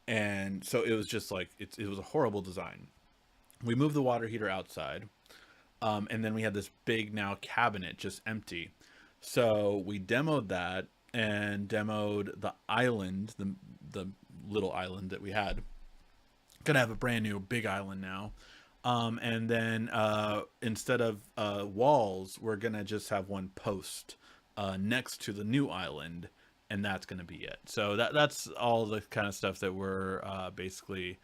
And so it was just like, it was a horrible design. We moved the water heater outside, and then we had this big now cabinet just empty. So we demoed that, and demoed the island, the little island that we had. Gonna have a brand new big island now. And then instead of walls, we're gonna just have one post next to the new island, and that's gonna be it. So that's all the kind of stuff that we're basically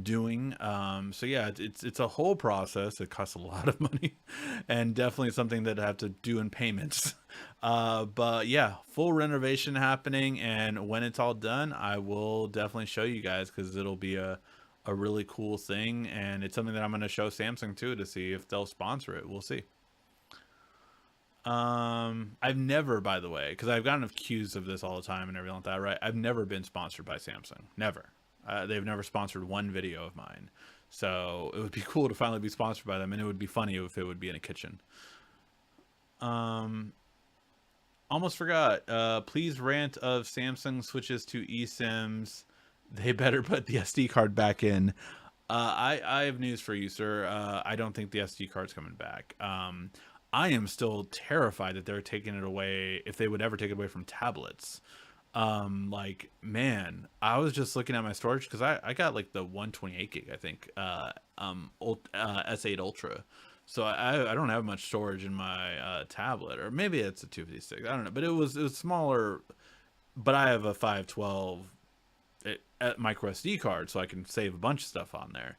doing. So yeah, it's a whole process. It costs a lot of money, and definitely something that I have to do in payments. But yeah, full renovation happening, and when it's all done, I will definitely show you guys, because it'll be a really cool thing, and it's something that I'm going to show Samsung too, to see if they'll sponsor it. We'll see. I've never, by the way, because I've gotten accused of this all the time and everything like that, right? I've never been sponsored by Samsung. Never. They've never sponsored one video of mine. So it would be cool to finally be sponsored by them, and it would be funny if it would be in a kitchen. Almost forgot. Please rant of Samsung switches to eSIMs. They better put the SD card back in. I have news for you, sir. I don't think the SD card's coming back. I am still terrified that they're taking it away, if they would ever take it away from tablets. Like, man, I was just looking at my storage, because I got like the 128 gig, I think, S8 Ultra. So I don't have much storage in my tablet, or maybe it's a 256. I don't know, but it was smaller. But I have a 512 micro SD card, so I can save a bunch of stuff on there.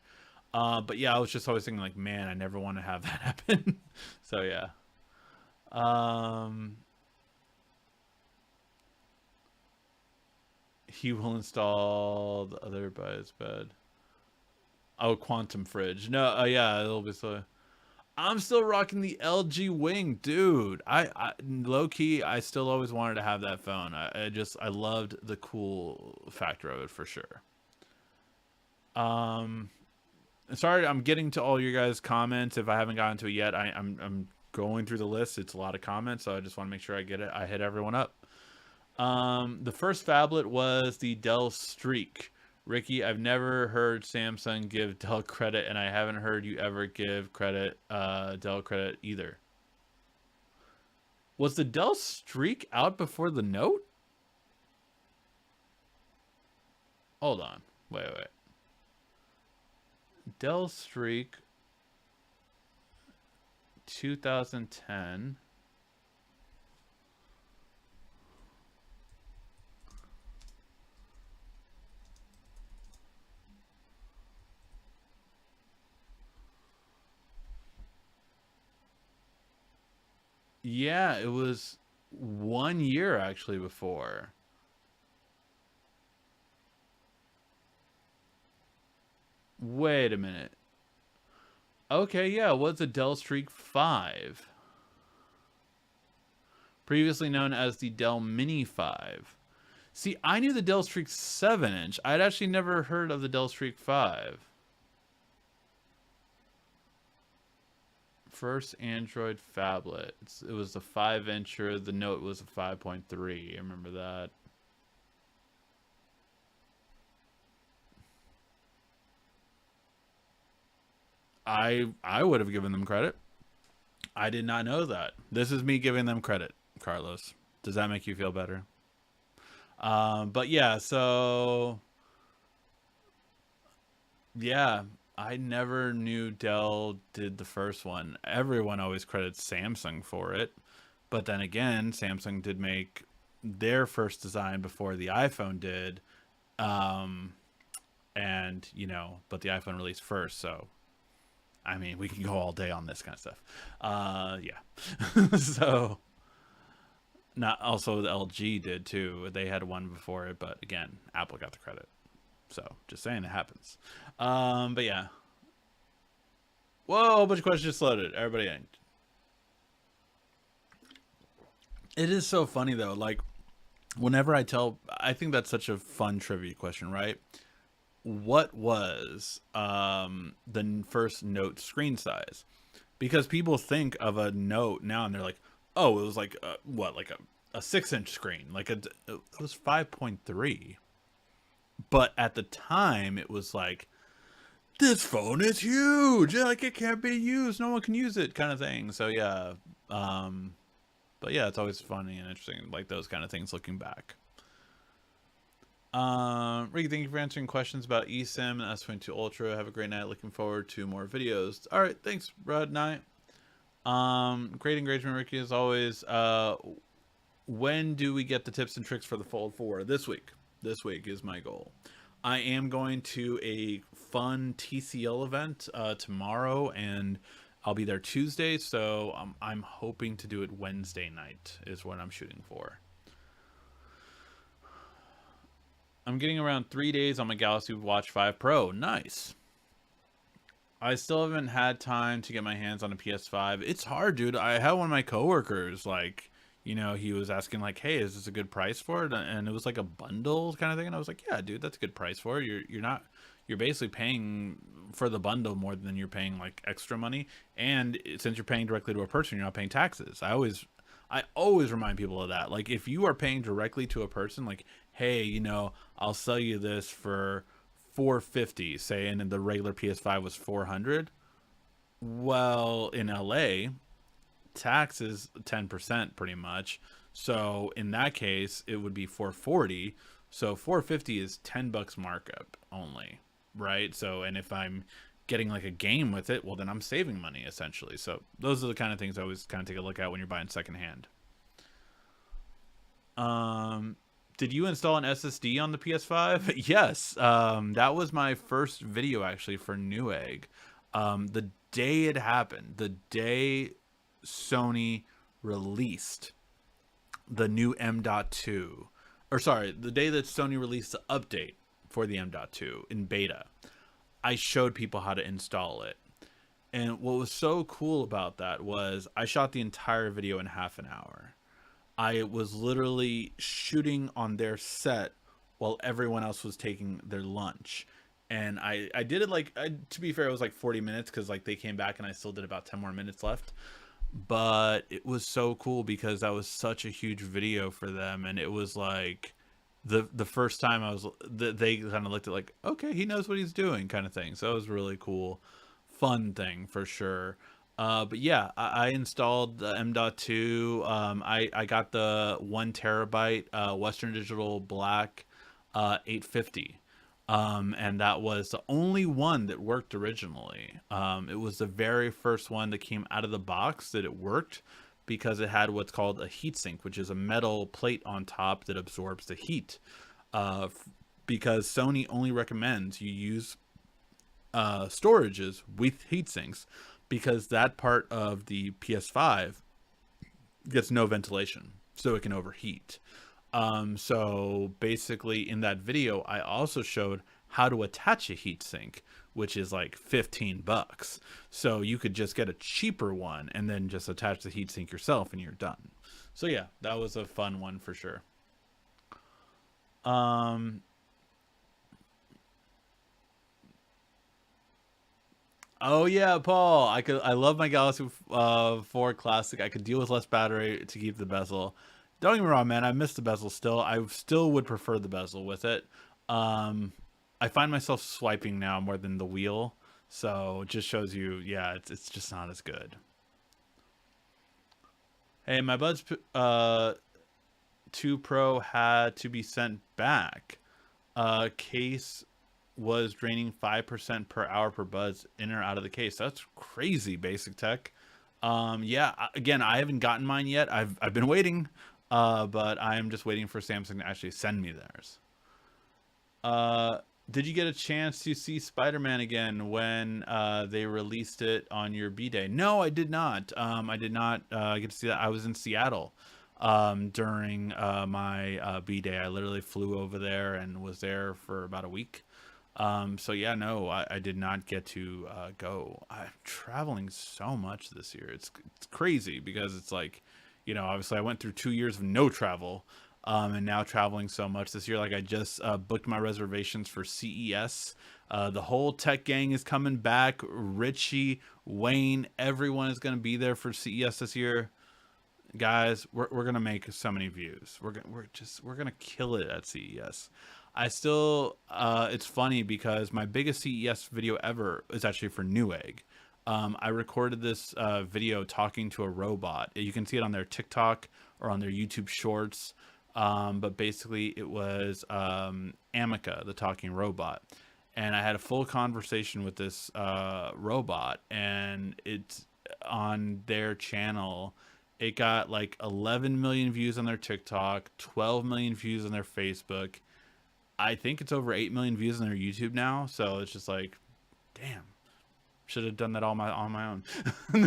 But yeah, I was just always thinking like, man, I never want to have that happen. So yeah. He will install the other by his bed. Oh, quantum fridge. No, yeah, it'll be so. I'm still rocking the LG Wing, dude. I low key, I still always wanted to have that phone. I loved the cool factor of it, for sure. Sorry, I'm getting to all your guys' comments. If I haven't gotten to it yet, I'm going through the list. It's a lot of comments, so I just want to make sure I get it. I hit everyone up. The first phablet was the Dell Streak. Ricky, I've never heard Samsung give Dell credit, and I haven't heard you ever give Dell credit either. Was the Dell Streak out before the Note? Hold on. Wait. Dell Streak 2010. Yeah, it was 1 year actually before. Wait a minute. Okay, yeah, it was a Dell Streak 5. Previously known as the Dell Mini 5. See, I knew the Dell Streak 7-inch. I'd actually never heard of the Dell Streak 5. First Android phablet. It was the 5-incher. The Note was a 5.3. I remember that. I would have given them credit. I did not know that. This is me giving them credit, Carlos. Does that make you feel better? But yeah, so yeah, I never knew Dell did the first one. Everyone always credits Samsung for it. But then again, Samsung did make their first design before the iPhone did. Um, and, but the iPhone released first. So, I mean, we can go all day on this kind of stuff. Yeah. So, not also the LG did too. They had one before it. But again, Apple got the credit. So, just saying it happens. But yeah. Whoa, a bunch of questions just loaded. Everybody in. It is so funny though. Like whenever I think that's such a fun trivia question, right? What was the first Note screen size? Because people think of a Note now and they're like, oh, it was like like a 6-inch screen, it was 5.3. But at the time, it was like, this phone is huge, like it can't be used, no one can use it, kind of thing. So yeah, but yeah, it's always funny and interesting, like those kind of things looking back. Ricky, thank you for answering questions about eSIM and S22 Ultra. Have a great night. Looking forward to more videos. All right, thanks, Brad. Night. Great engagement, Ricky, as always. When do we get the tips and tricks for the Fold 4? This week. This week is my goal. I am going to a fun TCL event tomorrow, and I'll be there Tuesday, so I'm hoping to do it Wednesday night is what I'm shooting for. I'm getting around 3 days on my Galaxy Watch 5 Pro. Nice. I still haven't had time to get my hands on a PS5. It's hard, dude. I had one of my coworkers, like, he was asking, like, hey, is this a good price for it? And it was like a bundle kind of thing. And I was like, yeah, dude, that's a good price for it. You're basically paying for the bundle more than you're paying, like, extra money. And since you're paying directly to a person, you're not paying taxes. I always remind people of that. Like, if you are paying directly to a person, like, hey, I'll sell you this for $450, say, and the regular PS5 was $400. Well, in LA, tax is 10% pretty much. So in that case, it would be $440. So $450 is $10 markup only, right? So, and if I'm getting like a game with it, well, then I'm saving money essentially. So those are the kind of things I always kind of take a look at when you're buying secondhand. Did you install an SSD on the PS5? Yes. That was my first video actually for Newegg. The day it happened, the day Sony released the new M.2, or sorry, the day that Sony released the update for the M.2 in beta, I showed people how to install it. And what was so cool about that was I shot the entire video in half an hour. I was literally shooting on their set while everyone else was taking their lunch. And I did it to be fair, it was like 40 minutes because like they came back and I still did about 10 more minutes left. But it was so cool because that was such a huge video for them. And it was like the first time they kind of looked at like, okay, he knows what he's doing kind of thing. So it was really cool, fun thing for sure. But yeah, I installed the M.2. I got the 1 terabyte Western Digital Black 850. And that was the only one that worked originally. It was the very first one that came out of the box that it worked because it had what's called a heatsink, which is a metal plate on top that absorbs the heat. Because Sony only recommends you use storages with heatsinks, because that part of the PS5 gets no ventilation, so it can overheat. So basically in that video, I also showed how to attach a heatsink, which is like $15. So you could just get a cheaper one and then just attach the heatsink yourself and you're done. So yeah, that was a fun one for sure. Oh yeah, Paul. I love my Galaxy 4 Classic. I could deal with less battery to keep the bezel. Don't get me wrong, man. I miss the bezel still. I still would prefer the bezel with it. I find myself swiping now more than the wheel. So it just shows you, yeah, it's just not as good. Hey, my Buds 2 Pro had to be sent back. Case was draining 5% per hour per Buds in or out of the case. That's crazy, Basic Tech. Yeah, again, I haven't gotten mine yet. I've been waiting, but I'm just waiting for Samsung to actually send me theirs. Did you get a chance to see Spider-Man again when they released it on your B-Day? No, I did not. I did not get to see that. I was in Seattle during my B-Day. I literally flew over there and was there for about a week. So yeah, no, I did not get to go. I'm traveling so much this year. It's crazy because it's like, obviously I went through 2 years of no travel. And now traveling so much this year. Like I just booked my reservations for CES. The whole tech gang is coming back. Richie, Wayne, everyone is going to be there for CES this year. Guys, we're gonna make so many views. We're gonna kill it at CES. I still it's funny because my biggest CES video ever is actually for Newegg. I recorded this video talking to a robot. You can see it on their TikTok or on their YouTube Shorts. But basically it was Amica, the talking robot, and I had a full conversation with this robot, and it's on their channel. It got like 11 million views on their TikTok, 12 million views on their Facebook. I think it's over 8 million views on their YouTube now. So it's just like, damn, should have done that on my own.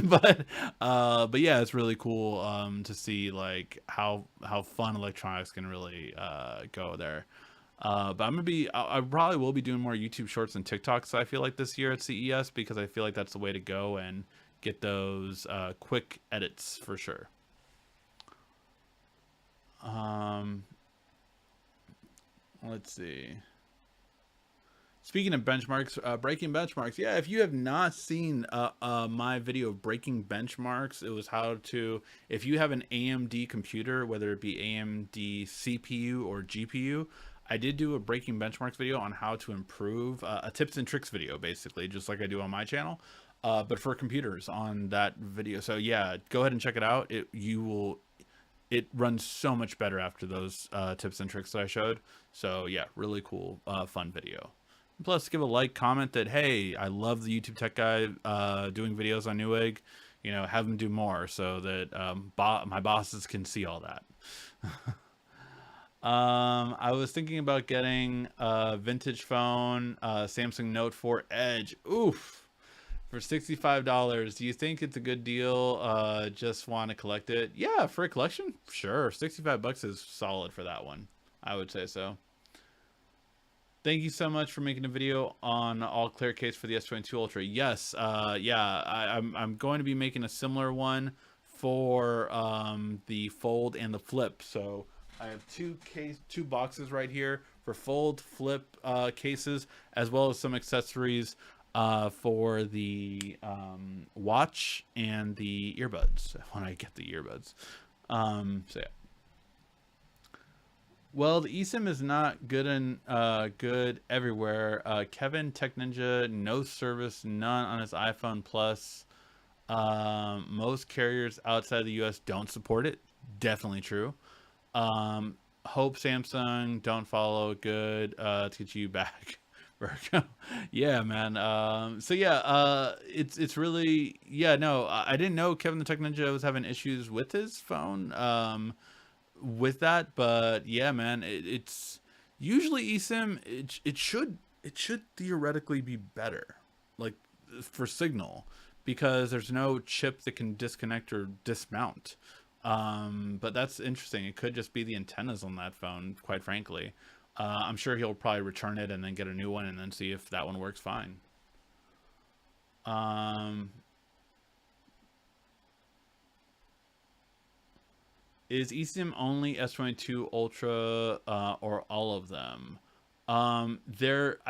But yeah, it's really cool to see like how fun electronics can really go there. But I probably will be doing more YouTube Shorts and TikToks, I feel like, this year at CES, because I feel like that's the way to go and get those quick edits for sure. Let's see. Speaking of benchmarks, breaking benchmarks. Yeah, if you have not seen my video of breaking benchmarks, it was how to, if you have an AMD computer, whether it be AMD CPU or GPU, I did do a breaking benchmarks video on how to improve, a tips and tricks video, basically, just like I do on my channel, but for computers on that video. So yeah, go ahead and check it out. It runs so much better after those tips and tricks that I showed. So yeah, really cool, fun video. Plus, give a like, comment that, hey, I love the YouTube Tech Guy doing videos on Newegg. Have him do more so that my bosses can see all that. I was thinking about getting a vintage phone, Samsung Note 4 Edge. Oof, for $65. Do you think it's a good deal? Just want to collect it? Yeah, for a collection, sure. $65 is solid for that one. I would say so. Thank you so much for making a video on all clear case for the S22 Ultra. Yes, yeah, I'm going to be making a similar one for the Fold and the Flip. So I have two boxes right here for Fold, Flip cases, as well as some accessories for the watch and the earbuds when I get the earbuds. So yeah. Well, the eSIM is not good and good everywhere. Kevin Tech Ninja, no service, none on his iPhone Plus. Most carriers outside the US don't support it. Definitely true. Hope Samsung don't follow. Good to get you back. Yeah, man. So yeah, it's really, yeah, no, I didn't know Kevin the Tech Ninja was having issues with his phone. With that, but yeah, man, it's usually eSIM. It should theoretically be better, like for signal, because there's no chip that can disconnect or dismount. But that's interesting. It could just be the antennas on that phone, quite frankly. I'm sure he'll probably return it and then get a new one and then see if that one works fine. Is eSIM only S22 Ultra or all of them? I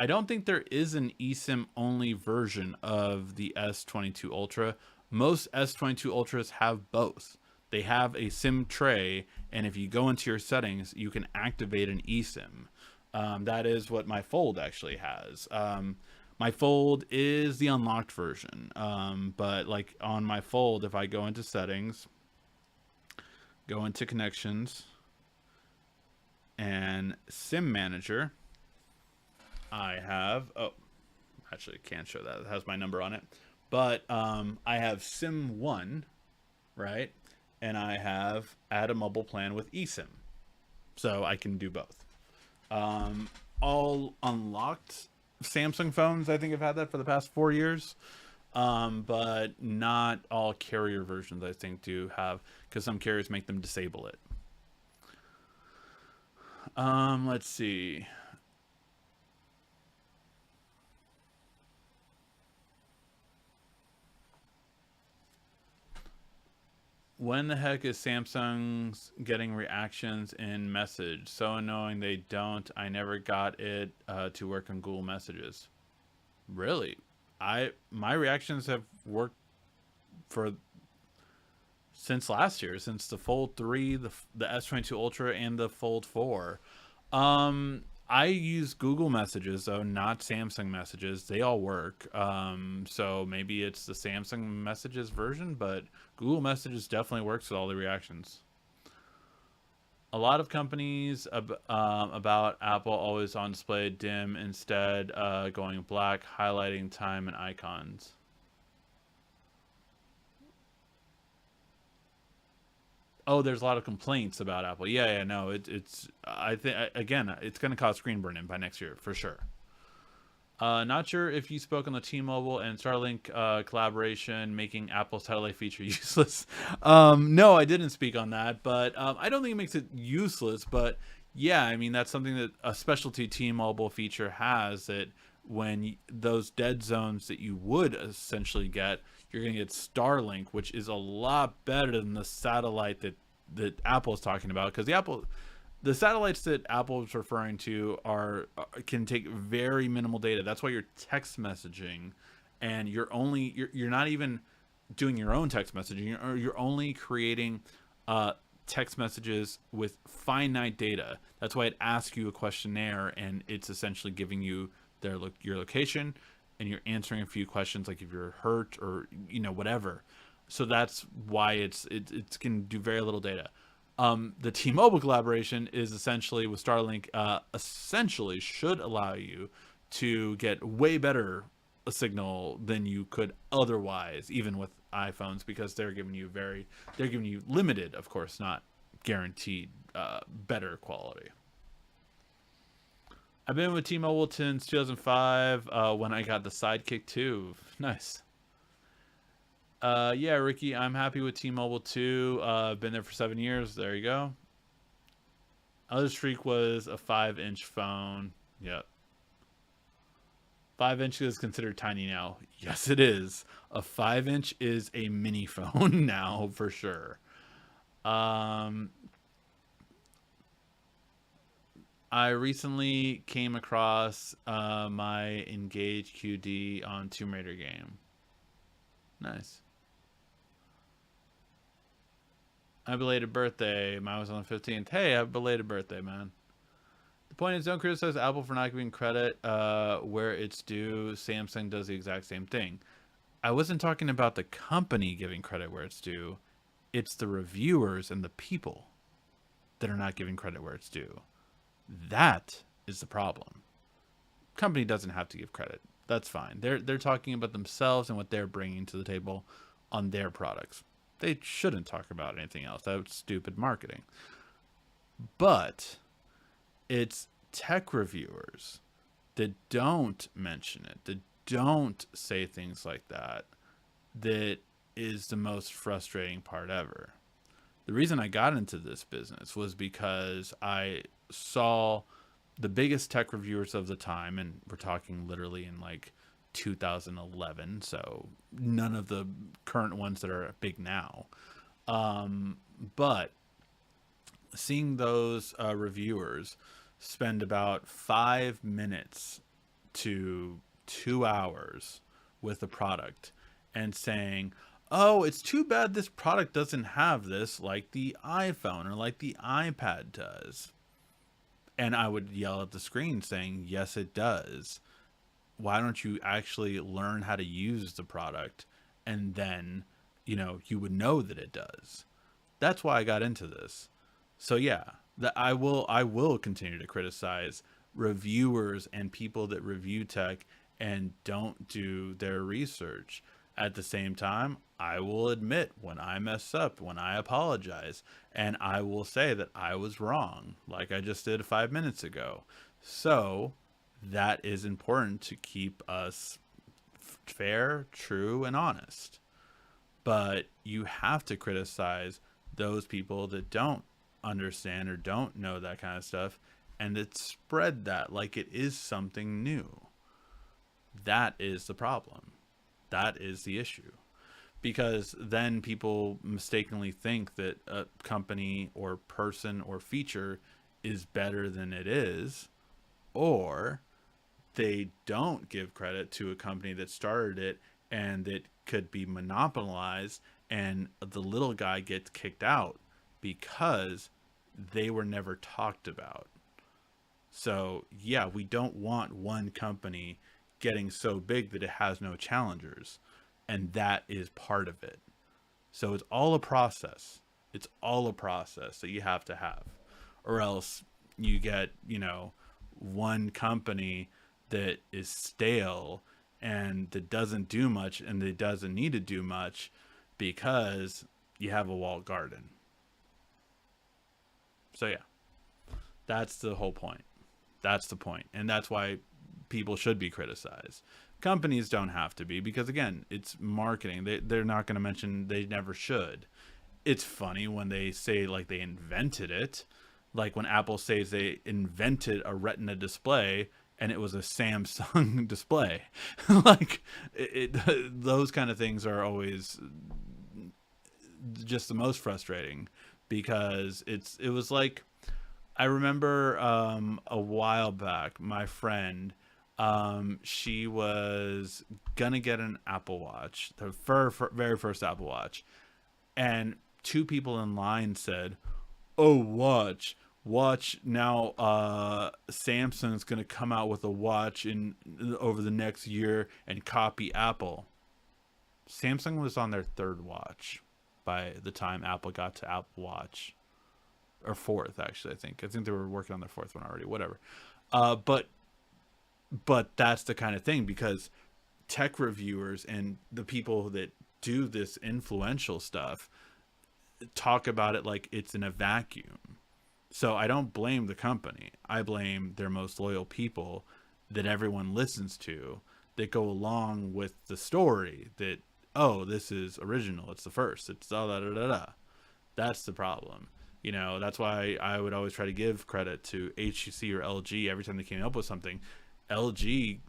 don't think there is an eSIM only version of the S22 Ultra. Most S22 Ultras have both. They have a SIM tray, and if you go into your settings, you can activate an eSIM. That is what my Fold actually has. My Fold is the unlocked version. But like on my Fold, if I go into settings, go into connections, and SIM manager, I have, oh, actually can't show that. It has my number on it. But I have SIM 1, right? And I have add a mobile plan with eSIM. So I can do both. All unlocked Samsung phones, I think, have had that for the past 4 years. But not all carrier versions, I think, do have, because some carriers make them disable it. Let's see. When the heck is Samsung's getting reactions in message? So annoying they don't. I never got it to work on Google Messages. Really? My reactions have worked for since last year, since the Fold 3, the S22 Ultra, and the Fold 4. I use Google Messages though, not Samsung Messages. They all work. So maybe it's the Samsung Messages version, but Google Messages definitely works with all the reactions. A lot of companies about Apple always on display dim instead, going black, highlighting time and icons. Oh, there's a lot of complaints about Apple. Yeah, no, it's. I think again, it's going to cause screen burn-in by next year for sure. Not sure if you spoke on the T-Mobile and Starlink collaboration making Apple's satellite feature useless. No, I didn't speak on that, but I don't think it makes it useless. But yeah, I mean that's something that a specialty T-Mobile feature has, that when those dead zones that you would essentially get, you're going to get Starlink, which is a lot better than the satellite that Apple is talking about, because the satellites that Apple is referring to can take very minimal data. That's why you're text messaging, and you're not even doing your own text messaging. You're only creating text messages with finite data. That's why it asks you a questionnaire, and it's essentially giving you your location, and you're answering a few questions like if you're hurt or whatever. So that's why it's can do very little data. The T-Mobile collaboration is essentially with Starlink, essentially should allow you to get way better a signal than you could otherwise, even with iPhones, because they're giving you limited, of course, not guaranteed, better quality. I've been with T-Mobile since 2005, when I got the Sidekick 2. Nice. Yeah, Ricky, I'm happy with T-Mobile too. Been there for 7 years. There you go. Other streak was a 5-inch phone. Yep. 5 inches is considered tiny now. Yes, it is. A 5-inch is a mini phone now for sure. I recently came across my Engage QD on Tomb Raider game. Nice. My belated birthday. Mine was on the 15th. Hey, happy belated birthday, man. The point is, don't criticize Apple for not giving credit where it's due. Samsung does the exact same thing. I wasn't talking about the company giving credit where it's due. It's the reviewers and the people that are not giving credit where it's due. That is the problem. Company doesn't have to give credit. That's fine. They're talking about themselves and what they're bringing to the table on their products. They shouldn't talk about anything else. That's stupid marketing. But it's tech reviewers that don't mention it, that don't say things like that, that is the most frustrating part ever. The reason I got into this business was because I saw the biggest tech reviewers of the time, and we're talking literally in like 2011, so none of the current ones that are big now. But seeing those reviewers spend about 5 minutes to 2 hours with a product and saying, oh, it's too bad this product doesn't have this like the iPhone or like the iPad does. And I would yell at the screen saying, yes, it does. why don't you actually learn how to use the product, and then, you would know that it does. That's why I got into this. So yeah, that I will continue to criticize reviewers and people that review tech and don't do their research. At the same time, I will admit when I mess up, when I apologize, and I will say that I was wrong, like I just did 5 minutes ago. So that is important to keep us fair, true, and honest. But you have to criticize those people that don't understand or don't know that kind of stuff, and that spread that like it is something new. That is the problem. That is the issue. Because then people mistakenly think that a company or person or feature is better than it is, or they don't give credit to a company that started it and that could be monopolized, and the little guy gets kicked out because they were never talked about. So yeah, we don't want one company getting so big that it has no challengers, and that is part of it. So it's all a process. It's all a process that you have to have, or else you get, one company that is stale and that doesn't do much and that doesn't need to do much because you have a walled garden. So yeah, that's the whole point. That's the point. And that's why people should be criticized. Companies don't have to be, because again, it's marketing. They're not going to mention, they never should. It's funny when they say like they invented it, like when Apple says they invented a Retina display and it was a Samsung display. Like those kind of things are always just the most frustrating, because it was like, I remember a while back, my friend, she was gonna get an Apple Watch, the very first Apple Watch, and two people in line said, "Oh, watch now, Samsung's gonna come out with a watch in over the next year and copy Apple." Samsung was on their third watch by the time Apple got to Apple Watch, or fourth, actually. I think they were working on their fourth one already. Whatever. But that's the kind of thing, because tech reviewers and the people that do this influential stuff talk about it like it's in a vacuum. So I don't blame the company. I blame their most loyal people that everyone listens to, that go along with the story that, oh, this is original, it's the first, it's da da da da da. That's the problem. That's why I would always try to give credit to HTC or LG every time they came up with something. LG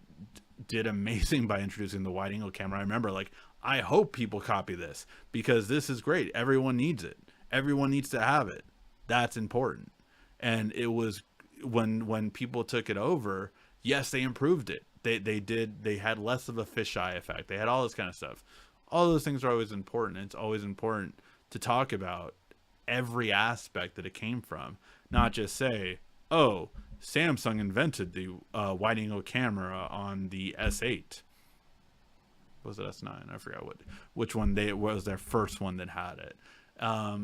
did amazing by introducing the wide angle camera. I remember, like, I hope people copy this because this is great. Everyone needs it. Everyone needs to have it. That's important. And it was when people took it over, yes, they improved it. They had less of a fisheye effect. They had all this kind of stuff. All those things are always important. It's always important to talk about every aspect that it came from, not just say, oh, Samsung invented the wide angle camera on the S8. Was it S9? I forgot which one was their first one that had it.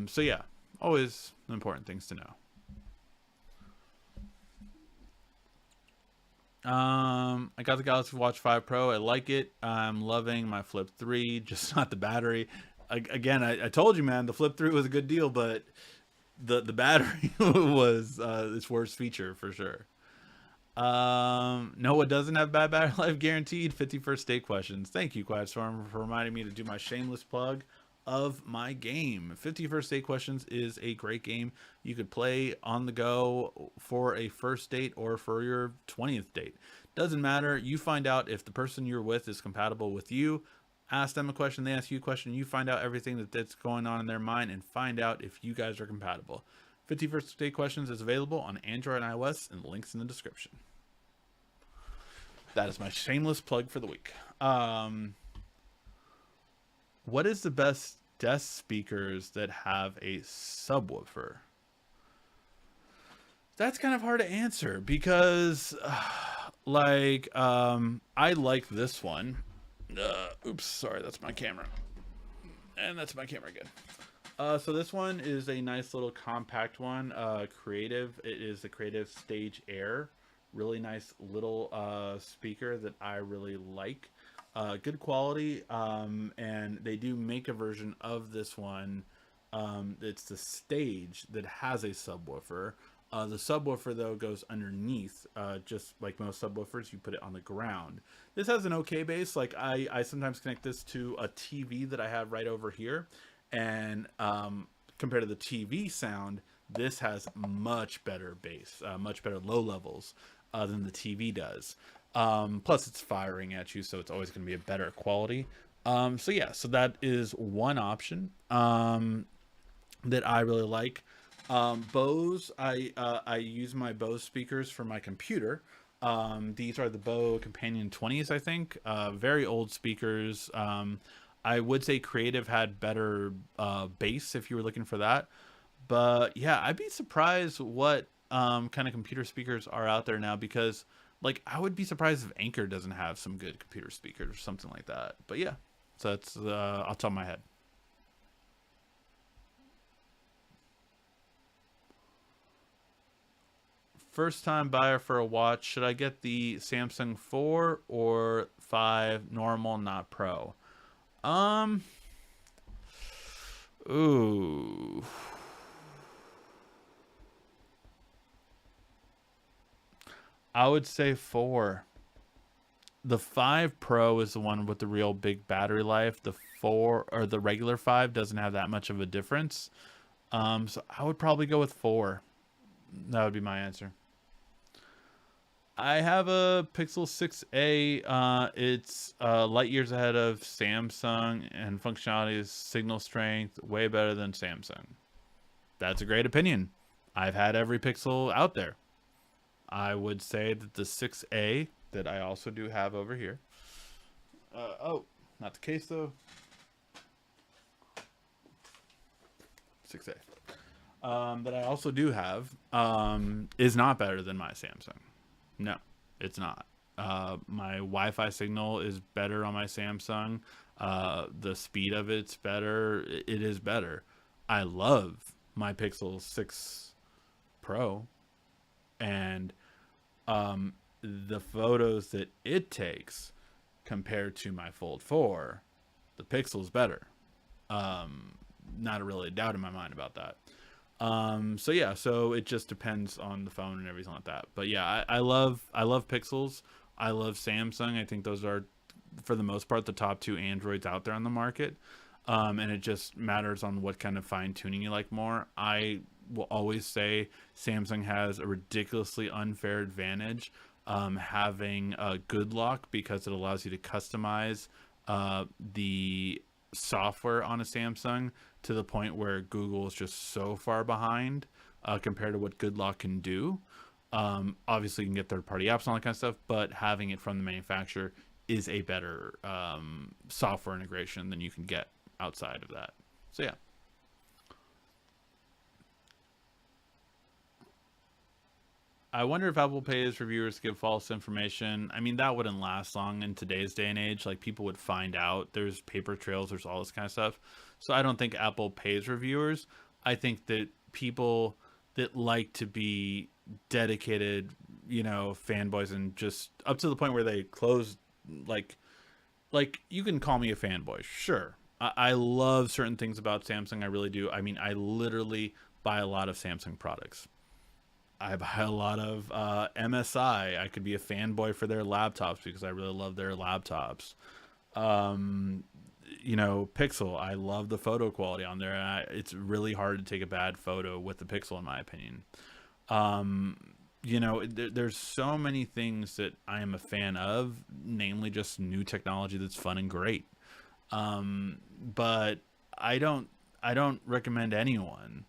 So yeah, always important things to know. I got the Galaxy Watch 5 Pro. I like it. I'm loving my Flip 3, just not the battery. Again, I told you, man, the Flip 3 was a good deal, but the battery was its worst feature for sure. No, it doesn't have bad battery life guaranteed. 51st Date Questions. Thank you, Quiet Storm, for reminding me to do my shameless plug of my game. 51st Date Questions is a great game you could play on the go for a first date or for your 20th date. Doesn't matter. You find out if the person you're with is compatible with you. Ask them a question, they ask you a question, you find out everything that's going on in their mind and find out if you guys are compatible. 51st Date Questions is available on Android and iOS, and the link's in the description. That is my shameless plug for the week. What is the best desk speakers that have a subwoofer? That's kind of hard to answer because Like, I like this one. Oops, sorry, that's my camera. And that's my camera again. So this one is a nice little compact one. Creative. It is the Creative Stage Air. Really nice little speaker that I really like. Good quality. And they do make a version of this one. It's the Stage that has a subwoofer. The subwoofer though goes underneath, just like most subwoofers, you put it on the ground. This has an okay bass. Like I sometimes connect this to a TV that I have right over here, and compared to the TV sound, this has much better bass, much better low levels than the TV does. Plus it's firing at you, so it's always going to be a better quality. So yeah, so that is one option that I really like. Bose, I use my Bose speakers for my computer. These are the Bose Companion 20s, I think. Very old speakers. I would say Creative had better bass if you were looking for that. But yeah, I'd be surprised what kind of computer speakers are out there now, because like I would be surprised if Anchor doesn't have some good computer speakers or something like that. But yeah, so that's off the top of my head. First time buyer for a watch, should I get the Samsung 4 or 5 normal, not Pro? Um, ooh. I would say 4. The 5 Pro is the one with the real big battery life. The 4 or the regular 5 doesn't have that much of a difference. So I would probably go with 4. That would be my answer. I have a Pixel 6a. It's light years ahead of Samsung, and functionality is signal strength way better than Samsung. That's a great opinion. I've had every Pixel out there. I would say that the 6a that I also do have over here. Oh, not the case though. 6a. That I also do have is not better than my Samsung. No, it's not. My Wi-Fi signal is better on my Samsung. The speed of it's better. It is better. I love my Pixel 6 Pro, and the photos that it takes compared to my Fold 4, the Pixel's better. Not really a doubt in my mind about that. So yeah, so it just depends on the phone and everything like that. But yeah, I love Pixels. I love Samsung. I think those are, for the most part, the top 2 Androids out there on the market. And it just matters on what kind of fine tuning you like more. I will always say Samsung has a ridiculously unfair advantage having a good lock, because it allows you to customize the software on a Samsung to the point where Google is just so far behind compared to what Good Lock can do. Obviously, you can get third-party apps and all that kind of stuff, but having it from the manufacturer is a better software integration than you can get outside of that. So yeah. I wonder if Apple pays reviewers to give false information. I mean, that wouldn't last long in today's day and age. Like, people would find out. There's paper trails. There's all this kind of stuff. So I don't think Apple pays reviewers. I think that people that like to be dedicated, fanboys, and just up to the point where they close, like you can call me a fanboy. Sure. I love certain things about Samsung. I really do. I mean, I literally buy a lot of Samsung products. I buy a lot of MSI. I could be a fanboy for their laptops because I really love their laptops. Pixel. I love the photo quality on there. And it's really hard to take a bad photo with the Pixel, in my opinion. There's so many things that I am a fan of, namely just new technology that's fun and great. But I don't recommend anyone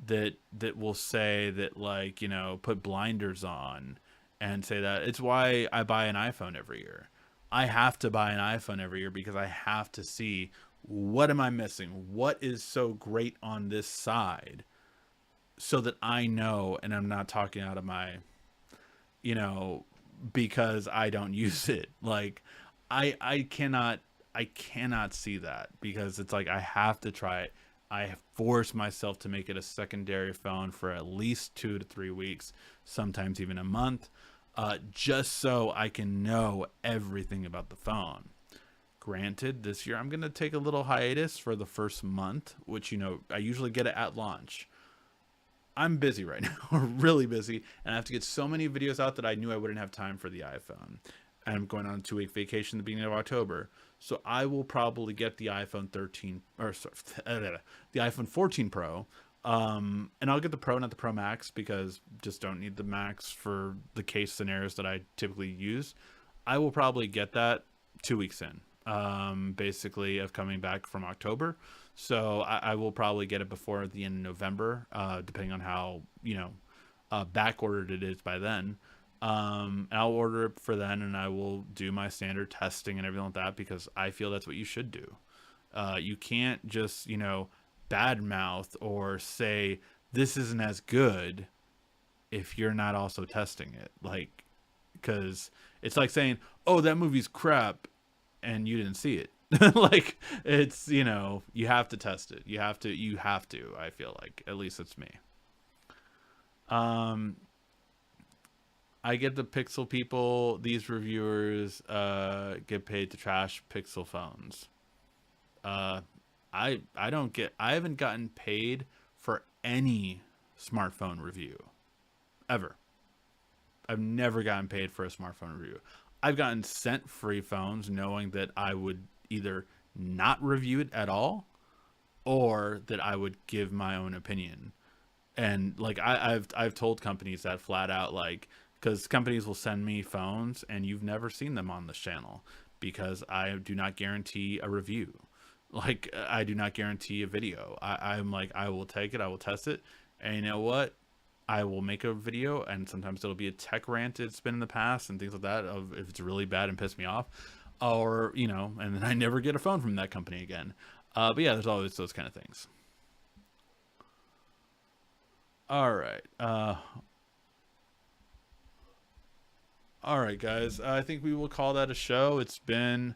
that will say that, like, put blinders on and say that. It's why I buy an iPhone every year. I have to buy an iPhone every year because I have to see, what am I missing? What is so great on this side, so that I know, and I'm not talking out of my, because I don't use it. Like I cannot see that, because it's like I have to try it. I force myself to make it a secondary phone for at least 2 to 3 weeks, sometimes even a month, just so I can know everything about the phone. Granted, this year I'm going to take a little hiatus for the first month, which, I usually get it at launch. I'm busy right now, really busy, and I have to get so many videos out that I knew I wouldn't have time for the iPhone. And I'm going on a 2-week vacation at the beginning of October, so I will probably get the iPhone 13 or sorry, the iPhone 14 Pro, and I'll get the Pro, not the Pro Max, because just don't need the Max for the case scenarios that I typically use. I will probably get that 2 weeks in, basically, of coming back from October. So I will probably get it before the end of November, depending on how, back ordered it is by then. And I'll order it for then, and I will do my standard testing and everything like that, because I feel that's what you should do. You can't just, badmouth or say this isn't as good if you're not also testing it. Like, because it's like saying, oh, that movie's crap, and you didn't see it. Like, it's, you have to test it. You have to, I feel like, at least it's me. I get the Pixel people, these reviewers get paid to trash Pixel phones. I haven't gotten paid for any smartphone review ever. I've never gotten paid for a smartphone review. I've gotten sent free phones knowing that I would either not review it at all, or that I would give my own opinion. And like I've told companies that flat out, like, because companies will send me phones and you've never seen them on this channel, because I do not guarantee a review. Like, I do not guarantee a video. I'm like, I will take it, I will test it, and you know what? I will make a video, and sometimes it'll be a tech rant it's been in the past and things like that, of if it's really bad and piss me off, or and then I never get a phone from that company again. But yeah, there's always those kind of things. All right. All right, guys. I think we will call that a show. It's been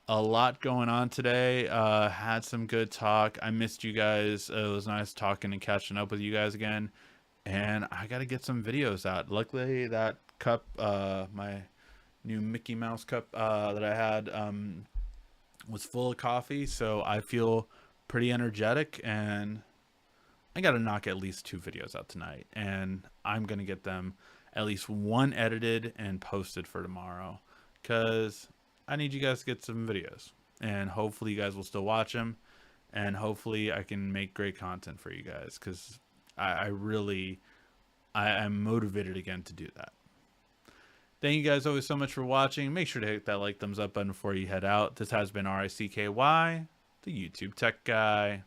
a lot going on today. Had some good talk. I missed you guys. It was nice talking and catching up with you guys again. And I got to get some videos out. Luckily, that cup, my new Mickey Mouse cup that I had, was full of coffee. So I feel pretty energetic, and I got to knock at least 2 videos out tonight. And I'm going to get them at least one edited and posted for tomorrow, because I need you guys to get some videos, and hopefully you guys will still watch them, and hopefully I can make great content for you guys, because I'm motivated again to do that. Thank you guys always so much for watching. Make sure to hit that like, thumbs up button before you head out. This has been RICKY, the YouTube Tech Guy.